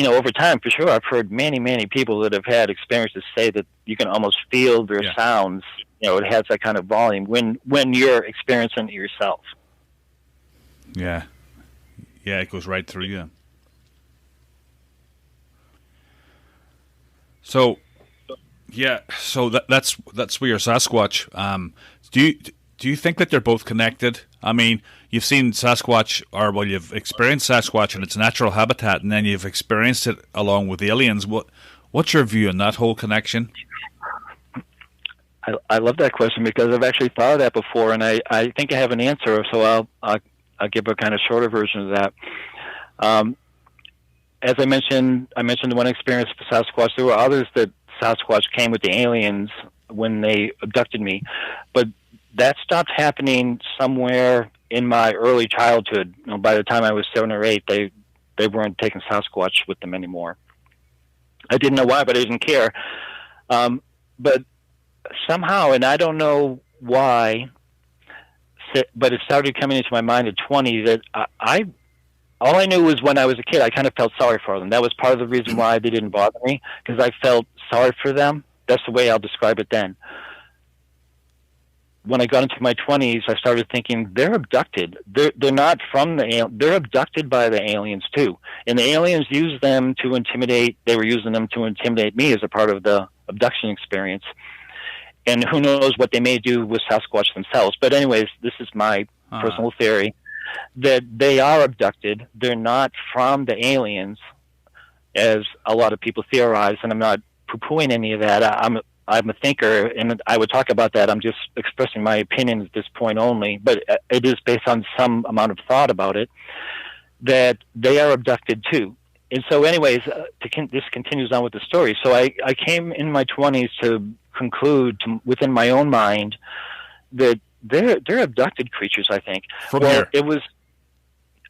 over time, for sure, I've heard many, many people that have had experiences say that you can almost feel their sounds. It has that kind of volume when you're experiencing it yourself. Yeah. Yeah, it goes right through you. So, that's where your Sasquatch. Do you think that they're both connected? I mean, you've seen Sasquatch, you've experienced Sasquatch in its natural habitat, and then you've experienced it along with aliens. What's your view on that whole connection? I love that question, because I've actually thought of that before, and I think I have an answer. So I'll give a kind of shorter version of that. As I mentioned the one experience with Sasquatch. There were others that Sasquatch came with the aliens when they abducted me, but that stopped happening somewhere in my early childhood. By the time I was 7 or 8, they weren't taking Sasquatch with them anymore. I didn't know why, but I didn't care. But somehow, and I don't know why, but it started coming into my mind at 20 that all I knew was when I was a kid, I kind of felt sorry for them. That was part of the reason why they didn't bother me, because I felt sorry for them. That's the way I'll describe it then. When I got into my 20s, I started thinking, they're abducted. They're not from they're abducted by the aliens too. And the aliens use them to intimidate. They were using them to intimidate me as a part of the abduction experience. And who knows what they may do with Sasquatch themselves. But anyways, this is my personal theory, that they are abducted. They're not from the aliens, as a lot of people theorize, and I'm not poo-pooing any of that. I'm a thinker, and I would talk about that. I'm just expressing my opinion at this point only, but it is based on some amount of thought about it, that they are abducted too. And so anyways, this continues on with the story. So I came in my 20s to conclude within my own mind that they're abducted creatures, I think. From where?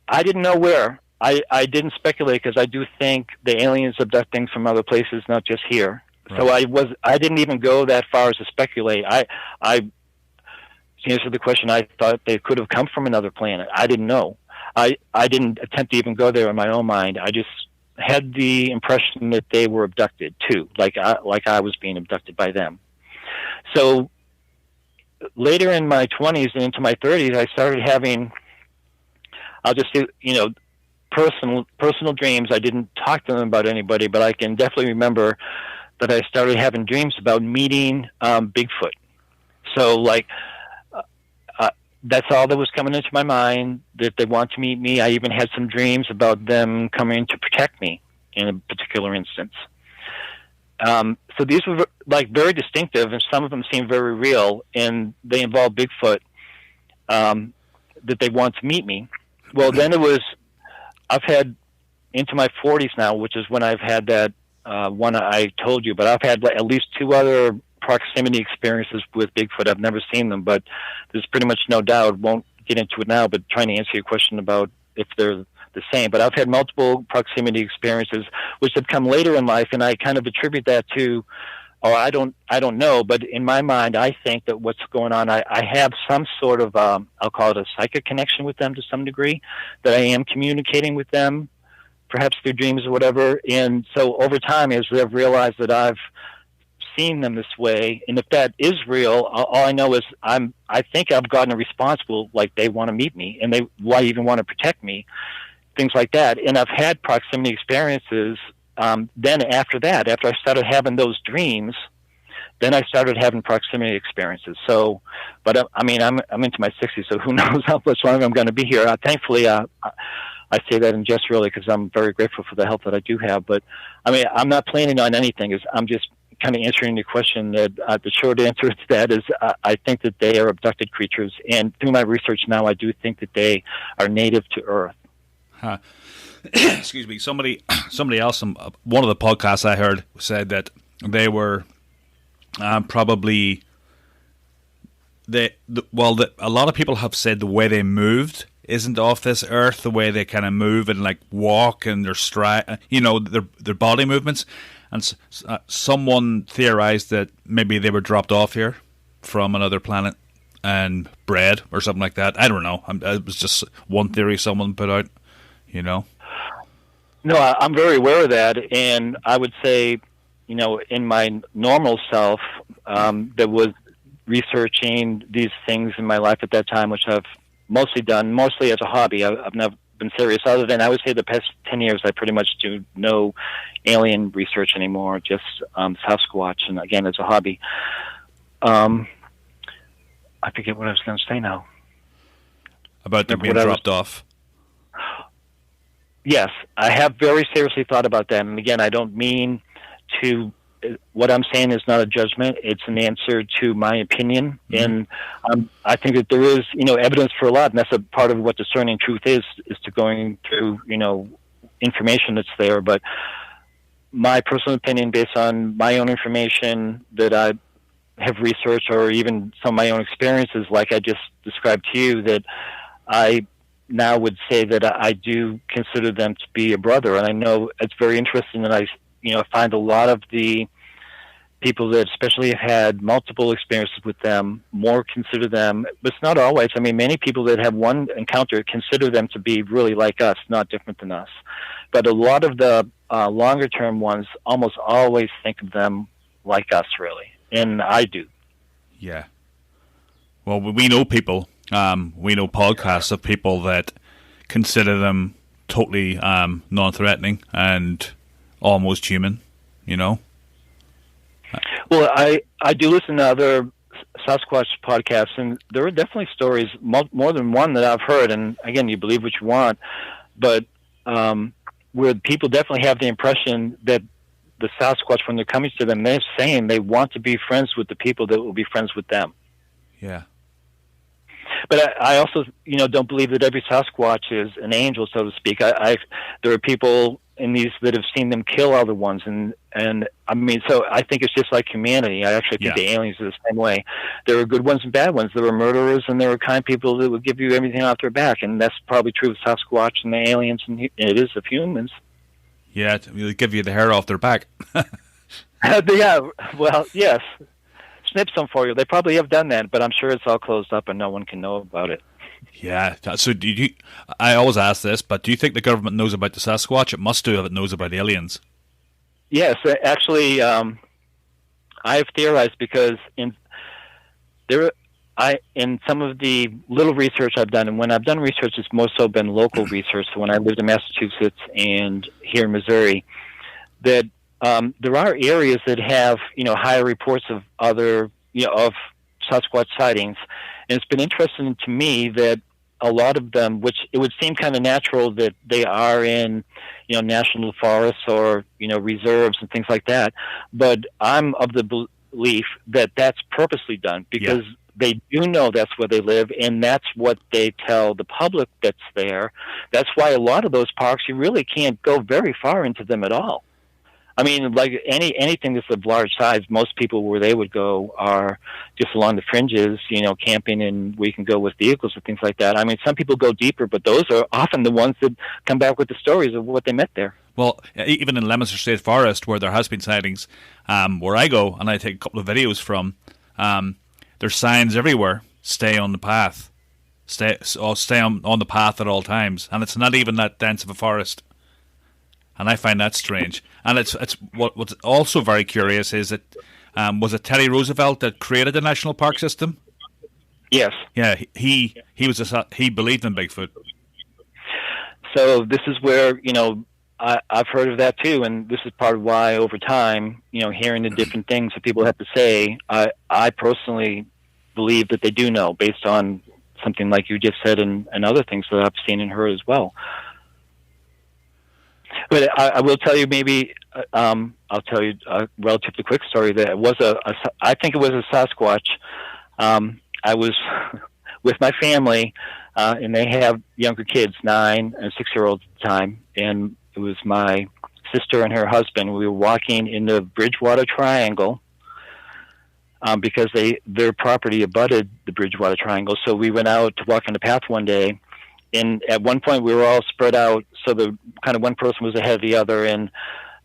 I didn't know where. I didn't speculate, because I do think the aliens abduct things from other places, not just here. Right. So I didn't even go that far as to speculate. To answer the question, I thought they could have come from another planet. I didn't know. I didn't attempt to even go there in my own mind. I just had the impression that they were abducted too, like I was being abducted by them. So later in my 20s and into my 30s, I started having, I'll just say, personal dreams. I didn't talk to them about anybody, but I can definitely remember that I started having dreams about meeting Bigfoot. So that's all that was coming into my mind, that they want to meet me. I even had some dreams about them coming to protect me in a particular instance. So these were very distinctive, and some of them seemed very real, and they involved Bigfoot, that they want to meet me. Well, then I've had into my 40s now, which is when I've had that one I told you, but I've had at least 2 other proximity experiences with Bigfoot. I've never seen them, but there's pretty much no doubt. Won't get into it now, but trying to answer your question about if they're the same. But I've had multiple proximity experiences, which have come later in life, and I kind of attribute that to, or I don't know, but in my mind, I think that what's going on, I have some sort of, I'll call it a psychic connection with them to some degree, that I am communicating with them, perhaps through dreams or whatever. And so over time, as I've realized that I've seen them this way, and if that is real, all I know is I think I've gotten a response, like they want to meet me, and they even want to protect me, things like that. And I've had proximity experiences. Then after I started having those dreams, then I started having proximity experiences. So, but I'm into my 60s, so who knows how much longer I'm going to be here. Thankfully, I say that in jest, really, because I'm very grateful for the help that I do have. But I'm not planning on anything. I'm just kind of answering your question. That the short answer to that is I think that they are abducted creatures, and through my research now, I do think that they are native to Earth. Huh. Excuse me. Somebody else on one of the podcasts I heard said that they were probably a lot of people have said the way they moved isn't off this earth, the way they kind of move and walk and their stride, their body movements. And someone theorized that maybe they were dropped off here from another planet and bred or something like that. I don't know. It was just one theory someone put out, No, I'm very aware of that, and I would say, in my normal self, that was researching these things in my life at that time, which I've mostly as a hobby. I've never been serious, other than I would say the past 10 years I pretty much do no alien research anymore, just Sasquatch, and again as a hobby. I forget what I was going to say now. About them being dropped off. Yes, I have very seriously thought about that, and again, I don't mean to. What I'm saying is not a judgment; it's an answer to my opinion, and I think that there is, evidence for a lot, and that's a part of what discerning truth is to going through, information that's there. But my personal opinion, based on my own information that I have researched, or even some of my own experiences, like I just described to you, that I now would say that I do consider them to be a brother. And I know it's very interesting that I find a lot of the people that especially have had multiple experiences with them more consider them, but it's not always. I mean, many people that have one encounter consider them to be really like us, not different than us. But a lot of the longer term ones almost always think of them like us, really. And I do. Yeah. Well, we know people, we know podcasts of people that consider them totally non-threatening and almost human, you know? Well, I do listen to other Sasquatch podcasts, and there are definitely stories, more than one that I've heard, and again, you believe what you want, but where people definitely have the impression that the Sasquatch, when they're coming to them, they're saying they want to be friends with the people that will be friends with them. Yeah. But I also, don't believe that every Sasquatch is an angel, so to speak. There are people in these that have seen them kill other ones, and I mean, so I think it's just like humanity. I actually think the aliens are the same way. There are good ones and bad ones. There are murderers, and there are kind people that would give you everything off their back, and that's probably true of Sasquatch and the aliens, and it is of humans. Yeah, they'll give you the hair off their back. Yeah, well, yes. Snip some for you. They probably have done that, but I'm sure it's all closed up and no one can know about it. Yeah. So I always ask this, but do you think the government knows about the Sasquatch? It must do if it knows about aliens. Yes, actually, I have theorized because in some of the little research I've done, and when I've done research, it's more so been local research. So when I lived in Massachusetts and here in Missouri, that there are areas that have, higher reports of other, of Sasquatch sightings. And it's been interesting to me that a lot of them, which it would seem kind of natural that they are in, national forests or, reserves and things like that. But I'm of the belief that that's purposely done because they do know that's where they live, and that's what they tell the public that's there. That's why a lot of those parks, you really can't go very far into them at all. I mean, like anything that's of large size, most people where they would go are just along the fringes, camping, and we can go with vehicles and things like that. I mean, some people go deeper, but those are often the ones that come back with the stories of what they met there. Well, even in Leominster State Forest, where there has been sightings, where I go and I take a couple of videos from, there's signs everywhere: stay on the path, stay on the path at all times, and it's not even that dense of a forest. And I find that strange. And it's what's also very curious is that was it Teddy Roosevelt that created the national park system? Yes. Yeah, he believed in Bigfoot. So this is where I've heard of that too, and this is part of why over time, hearing the different things that people have to say, I personally believe that they do know based on something like you just said and other things that I've seen and heard as well. But I will tell you, maybe I'll tell you a relatively quick story. That it was I think it was a Sasquatch. I was with my family, and they have younger kids, 9 and 6-year-olds at the time, and it was my sister and her husband. We were walking in the Bridgewater Triangle because their property abutted the Bridgewater Triangle. So we went out to walk on the path one day. And at one point, we were all spread out, so the kind of one person was ahead of the other, and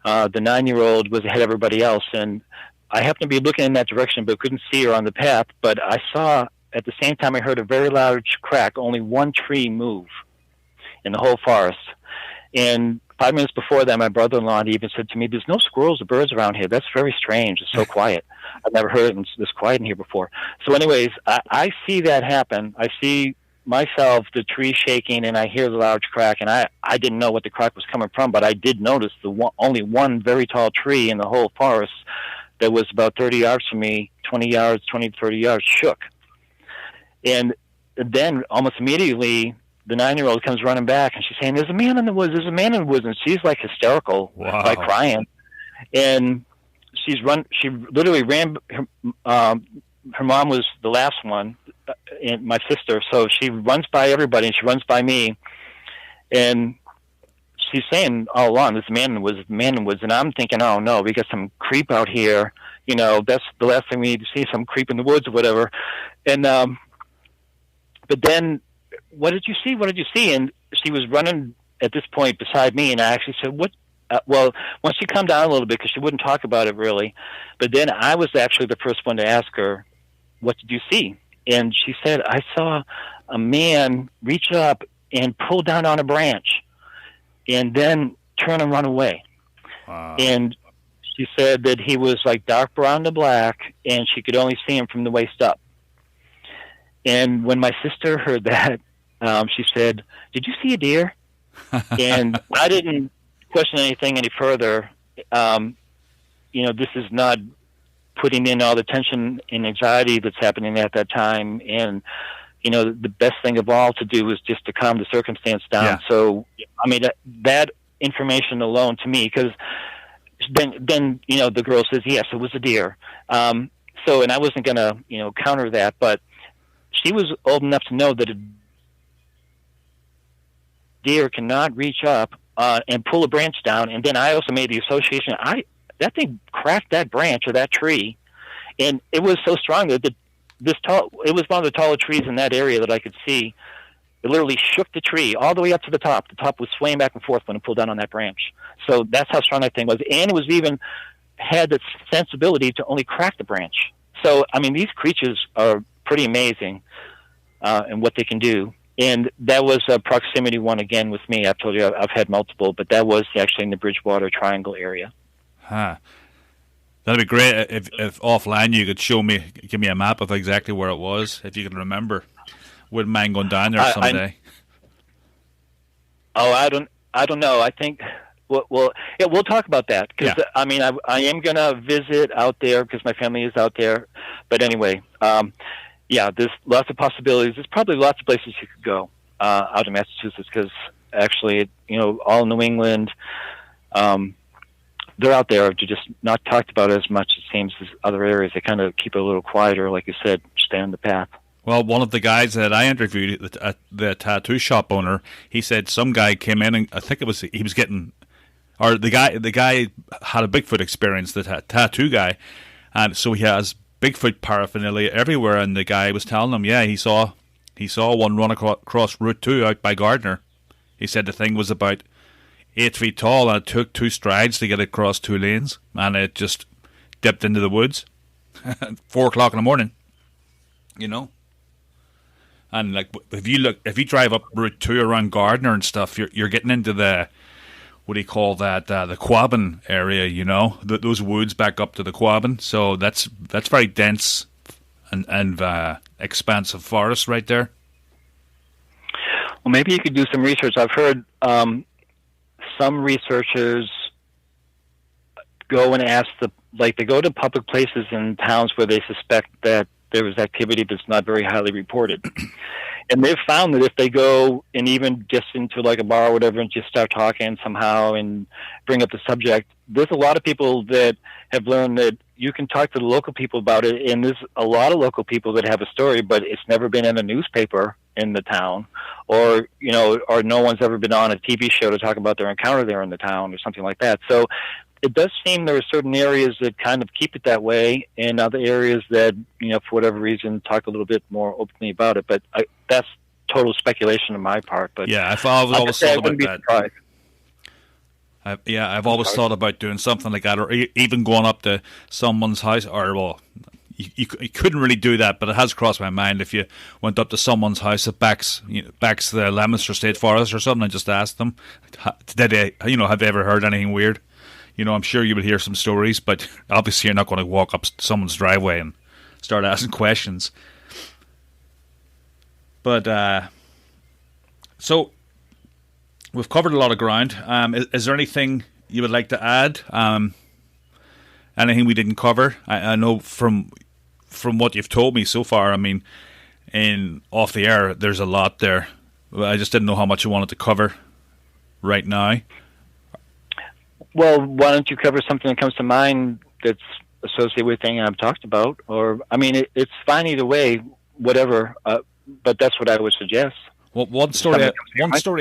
the 9-year-old was ahead of everybody else. And I happened to be looking in that direction, but couldn't see her on the path. But I saw, at the same time, I heard a very large crack, only one tree move in the whole forest. And 5 minutes before that, my brother-in-law even said to me, "There's no squirrels or birds around here. That's very strange. It's so quiet. I've never heard it this quiet in here before." So anyways, I see that happen. I see myself, the tree shaking, and I hear the large crack, and I didn't know what the crack was coming from, but I did notice only one very tall tree in the whole forest that was about 30 yards from me, 20 to 30 yards, shook. And then almost immediately, the 9-year-old comes running back, and she's saying, "There's a man in the woods, there's a man in the woods," and she's like hysterical, like crying. And she literally ran, her mom was the last one, and my sister, so she runs by everybody, and she runs by me, and she's saying all along, "This man in the woods," and I'm thinking, "Oh no, we got some creep out here, that's the last thing we need to see, some creep in the woods or whatever." And but then, "What did you see? What did you see?" And she was running at this point beside me, and I actually said, "What well, once she calmed down a little bit, because she wouldn't talk about it really, but then I was actually the first one to ask her, what did you see? And she said, I saw a man reach up and pull down on a branch and then turn and run away. Wow. And she said that he was like dark brown to black, and she could only see him from the waist up. And when my sister heard that, she said, did you see a deer? And I didn't question anything any further. This is not putting in all the tension and anxiety that's happening at that time. And, the best thing of all to do is just to calm the circumstance down. Yeah. So, I mean, that information alone to me, because then, the girl says, yes, it was a deer. And I wasn't going to, counter that, but she was old enough to know that a deer cannot reach up and pull a branch down. And then I also made the association. That thing cracked that branch or that tree, and it was so strong that it was one of the taller trees in that area that I could see. It literally shook the tree all the way up to the top. The top was swaying back and forth when it pulled down on that branch. So that's how strong that thing was, and it was even had the sensibility to only crack the branch. So I mean, these creatures are pretty amazing in what they can do. And that was a proximity one again with me. I've told you I've had multiple, but that was actually in the Bridgewater Triangle area. Huh. That'd be great if offline you could give me a map of exactly where it was, if you can remember. Wouldn't mind going down there someday. I don't know. I think we'll talk about that, because I mean I am gonna visit out there because my family is out there. But anyway, there's lots of possibilities. There's probably lots of places you could go out in Massachusetts, because actually, all New England, they're out there. They're just not talked about as much, it seems, as other areas. They kind of keep it a little quieter, like you said, stay on the path. Well, one of the guys that I interviewed, the tattoo shop owner, he said some guy came in, and I think it was the guy had a Bigfoot experience, the tattoo guy, and so he has Bigfoot paraphernalia everywhere. And the guy was telling him, he saw one run across Route 2 out by Gardner. He said the thing was about 8 feet tall, and it took 2 strides to get across 2 lanes, and it just dipped into the woods at 4 o'clock in the morning. And like, if you drive up Route 2 around Gardner and stuff, you're getting into the, what do you call that, the Quabbin area, those woods back up to the Quabbin. So that's very dense and expansive forest right there. Well, maybe you could do some research. I've heard some researchers go and ask they go to public places in towns where they suspect that there was activity that's not very highly reported. And they've found that if they go and even just into like a bar or whatever and just start talking somehow and bring up the subject, there's a lot of people that have learned that you can talk to the local people about it. And there's a lot of local people that have a story, but it's never been in a newspaper in the town, or no one's ever been on a TV show to talk about their encounter there in the town or something like that. So it does seem there are certain areas that kind of keep it that way, and other areas that, for whatever reason, talk a little bit more openly about it. But that's total speculation on my part. But yeah, I've always thought about that. I've always thought about doing something like that, or even going up to someone's house, you couldn't really do that, but it has crossed my mind. If you went up to someone's house that backs the Leominster State Forest or something, and just asked them, have they ever heard anything weird? I'm sure you would hear some stories, but obviously you're not going to walk up someone's driveway and start asking questions. But so we've covered a lot of ground. Is there anything you would like to add? Anything we didn't cover? I know from what you've told me so far, I mean, off the air, there's a lot there. I just didn't know how much you wanted to cover right now. Well, why don't you cover something that comes to mind that's associated with anything I've talked about? Or, I mean, it's fine either way, whatever. But that's what I would suggest. Well, one story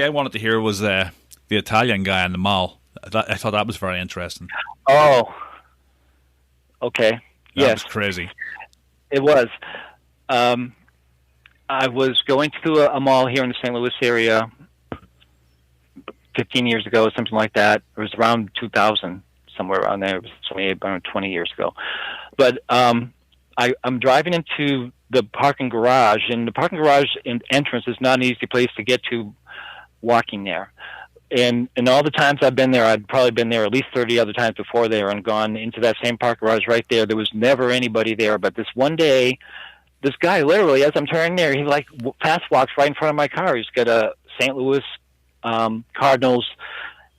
I wanted to hear was the Italian guy in the mall. I thought that was very interesting. Oh, okay. That was crazy. It was. I was going through a mall here in the St. Louis area, 15 years ago, something like that. It was around 2000, somewhere around there. It was only about 20 years ago. But I'm driving into the parking garage, and the parking garage entrance is not an easy place to get to walking there. And all the times I've been there, I'd probably been there at least 30 other times before there and gone into that same park garage right there. There was never anybody there. But this one day, this guy literally, as I'm turning there, he like fast walks right in front of my car. He's got a St. Louis Cardinals,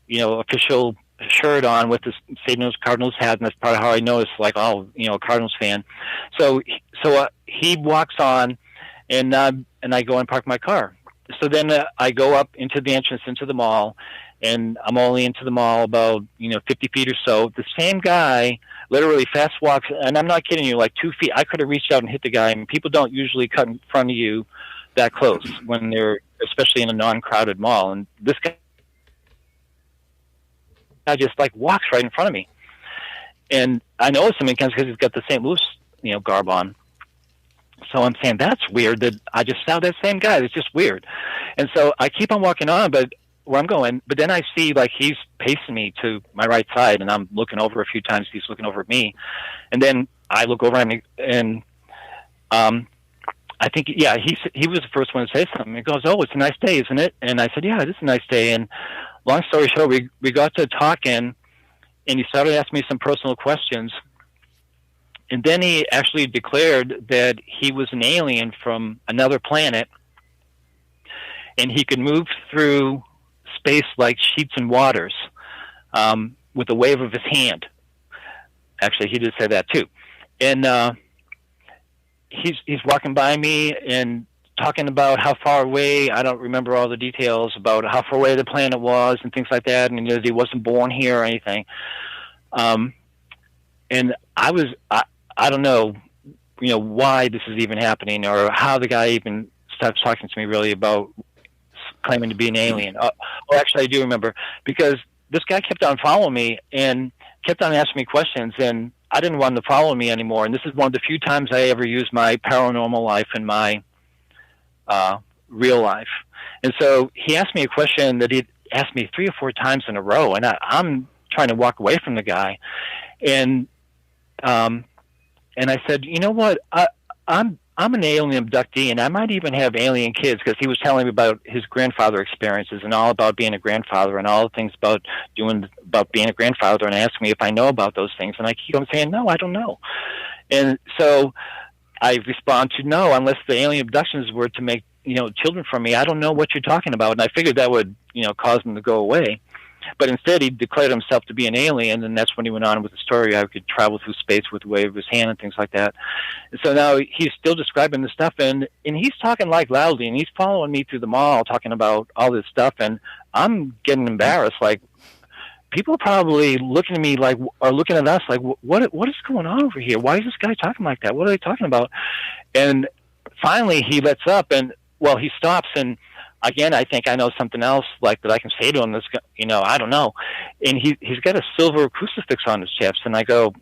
official shirt on with the St. Louis Cardinals hat, and that's part of how I noticed, like, oh, a Cardinals fan. So he walks on, and I go and park my car. So then I go up into the entrance into the mall, and I'm only into the mall about 50 feet or so. The same guy literally fast walks, and I'm not kidding you, like 2 feet. I could have reached out and hit the guy. I mean, people don't usually cut in front of you that close when they're, especially in a non-crowded mall. And this guy just like walks right in front of me, and I noticed him because he's got the St. Louis garb on. So I'm saying that's weird that I just saw that same guy. It's just weird. And so I keep on walking on, but where I'm going, but then I see like he's pacing me to my right side, and I'm looking over a few times. He's looking over at me, and then I look over at him, and I think, yeah, he was the first one to say something. He goes, "Oh, it's a nice day, isn't it?" And I said, "Yeah, it is a nice day." And long story short, we got to talking, and he started asking me some personal questions. And then he actually declared that he was an alien from another planet, and he could move through space like sheets and waters with a wave of his hand. Actually, he did say that too. And he's walking by me and talking about how far away, I don't remember all the details about how far away the planet was and things like that, and that he wasn't born here or anything. And I don't know, why this is even happening or how the guy even starts talking to me really about claiming to be an alien. Actually, I do remember, because this guy kept on following me and kept on asking me questions, and I didn't want him to follow me anymore. And this is one of the few times I ever used my paranormal life in my real life. And so he asked me a question that he'd asked me 3 or 4 times in a row, and I'm trying to walk away from the guy. And I said, "You know what? I'm an alien abductee, and I might even have alien kids," because he was telling me about his grandfather experiences and all about being a grandfather and all the things about being a grandfather, and asked me if I know about those things. And I keep on saying, "No, I don't know." And so I respond to, "No, unless the alien abductions were to make children from me, I don't know what you're talking about." And I figured that would cause him to go away. But instead, he declared himself to be an alien, and that's when he went on with the story. I could travel through space with the wave of his hand and things like that. And so now he's still describing the stuff, and he's talking like loudly, and he's following me through the mall talking about all this stuff, and I'm getting embarrassed. Like, people are probably looking at me like, or looking at us like, what is going on over here? Why is this guy talking like that? What are they talking about? And finally, he lets up, and he stops, and again, I think I know something else like that I can say to him. I don't know. And he's got a silver crucifix on his chest, and I go,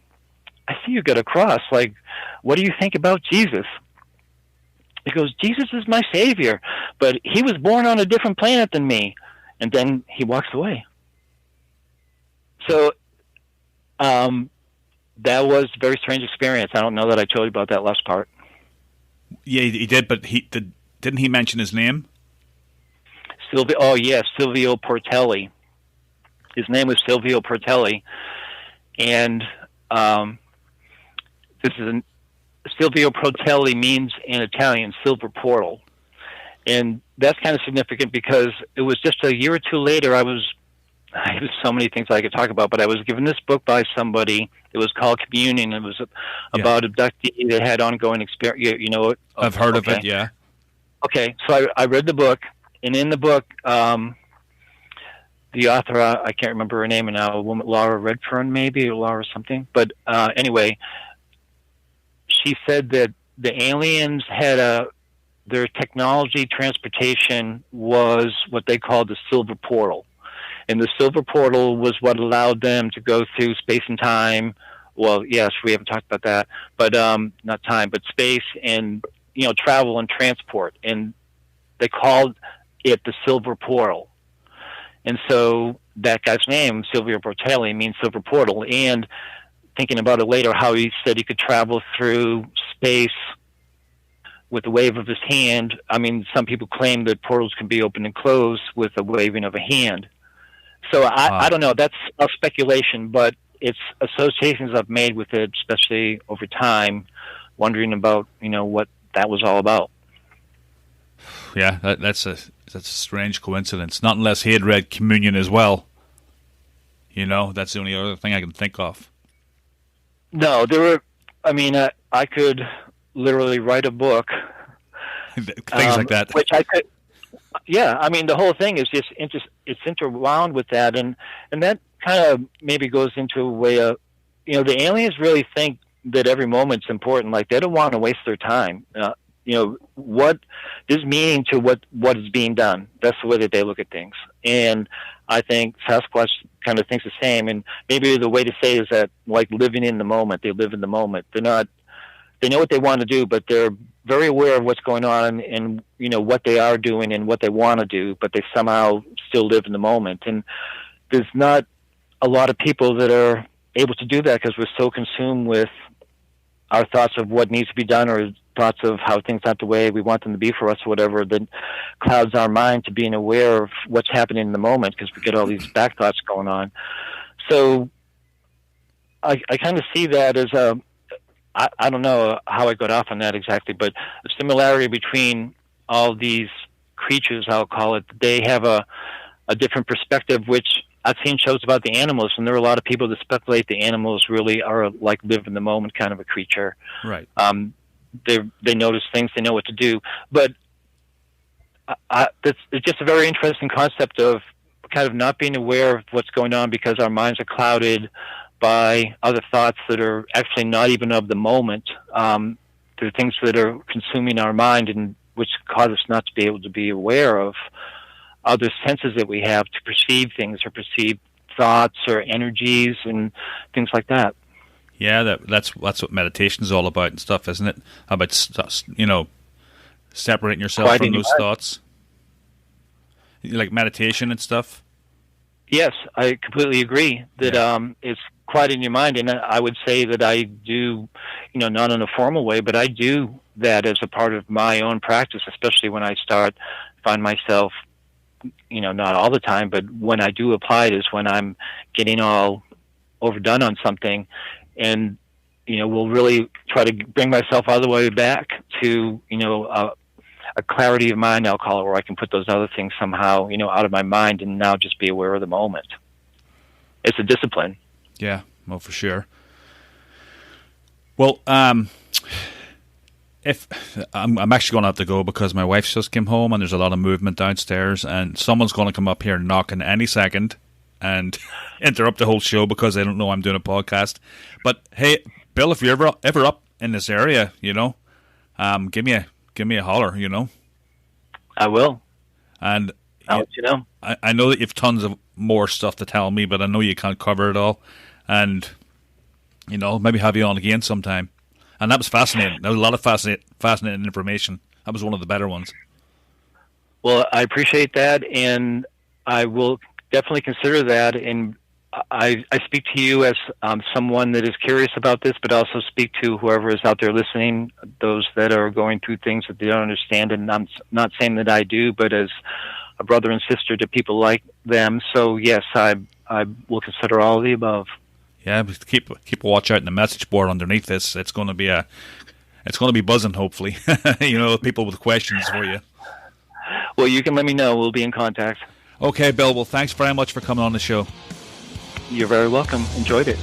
"I see you got a cross. Like, what do you think about Jesus?" He goes, "Jesus is my savior, but he was born on a different planet than me." And then he walks away. So that was a very strange experience. I don't know that I told you about that last part. Yeah, he did, but didn't he mention his name? Silvio Portelli. His name was Silvio Portelli, and Silvio Portelli means in Italian silver portal, and that's kind of significant because it was just a year or two later. I was so many things I could talk about, but I was given this book by somebody. It was called Communion. It was about abductee that had ongoing experience. I've heard of it. Yeah. Okay, so I read the book. And in the book, the author, I can't remember her name now, a woman, Laura Redfern maybe, or Laura something. But anyway, she said that the aliens had their technology transportation was what they called the silver portal. And the silver portal was what allowed them to go through space and time. Well, yes, we haven't talked about that. But not time, but space and, travel and transport. And they called it the silver portal. And so that guy's name, Silvio Portelli, means silver portal. And thinking about it later, how he said he could travel through space with the wave of his hand. I mean, some people claim that portals can be opened and closed with a waving of a hand. So I don't know. That's a speculation, but it's associations I've made with it, especially over time, wondering about, what that was all about. Yeah, that's a strange coincidence. Not unless he had read Communion as well. That's the only other thing I can think of. No, I could literally write a book. Things like that. Which I could, yeah, I mean, the whole thing is just it's interwound with that, and that kind of maybe goes into a way of, the aliens really think that every moment's important. Like, they don't want to waste their time. What there's meaning to what is being done. That's the way that they look at things. And I think Sasquatch kind of thinks the same. And maybe the way to say is that, like, living in the moment. They live in the moment. They know what they want to do, but they're very aware of what's going on and what they are doing and what they want to do, but they somehow still live in the moment. And there's not a lot of people that are able to do that because we're so consumed with our thoughts of what needs to be done or thoughts of how things aren't the way we want them to be for us or whatever, that clouds our mind to being aware of what's happening in the moment because we get all these back thoughts going on. So I kind of see that as I don't know how I got off on that exactly, but the similarity between all these creatures, I'll call it, they have a different perspective, which I've seen shows about the animals, and there are a lot of people that speculate the animals really are like live in the moment kind of a creature. Right. They notice things, they know what to do. But it's just a very interesting concept of kind of not being aware of what's going on because our minds are clouded by other thoughts that are actually not even of the moment. There are things that are consuming our mind and which cause us not to be able to be aware of other senses that we have to perceive things or perceive thoughts or energies and things like that. Yeah, that's what meditation is all about and stuff, isn't it? About separating yourself from those thoughts, like meditation and stuff. Yes, I completely agree that it's quieting your mind, and I would say that I do, not in a formal way, but I do that as a part of my own practice, especially when I find myself, not all the time, but when I do apply it is when I'm getting all overdone on something, and will really try to bring myself all the way back to a clarity of mind, I'll call it, where I can put those other things somehow out of my mind and now just be aware of the moment. It's a discipline. Yeah, well, for sure. Well, if I'm actually going to have to go because my wife just came home and there's a lot of movement downstairs and someone's going to come up here knocking any second and interrupt the whole show because they don't know I'm doing a podcast. But hey, Bill, if you're ever up in this area, give me a holler. I will. And I'll let you know. I know that you've tons of more stuff to tell me, but I know you can't cover it all. And maybe have you on again sometime. And that was fascinating. There was a lot of fascinating information. That was one of the better ones. Well, I appreciate that, and I will definitely consider that. And I speak to you as someone that is curious about this, but also speak to whoever is out there listening, those that are going through things that they don't understand. And I'm not saying that I do, but as a brother and sister to people like them. So yes, I will consider all of the above. Yeah, but keep a watch out in the message board underneath this. It's going to be buzzing, hopefully. People with questions for you. Well, you can let me know. We'll be in contact. Okay, Bill. Well, thanks very much for coming on the show. You're very welcome. Enjoyed it.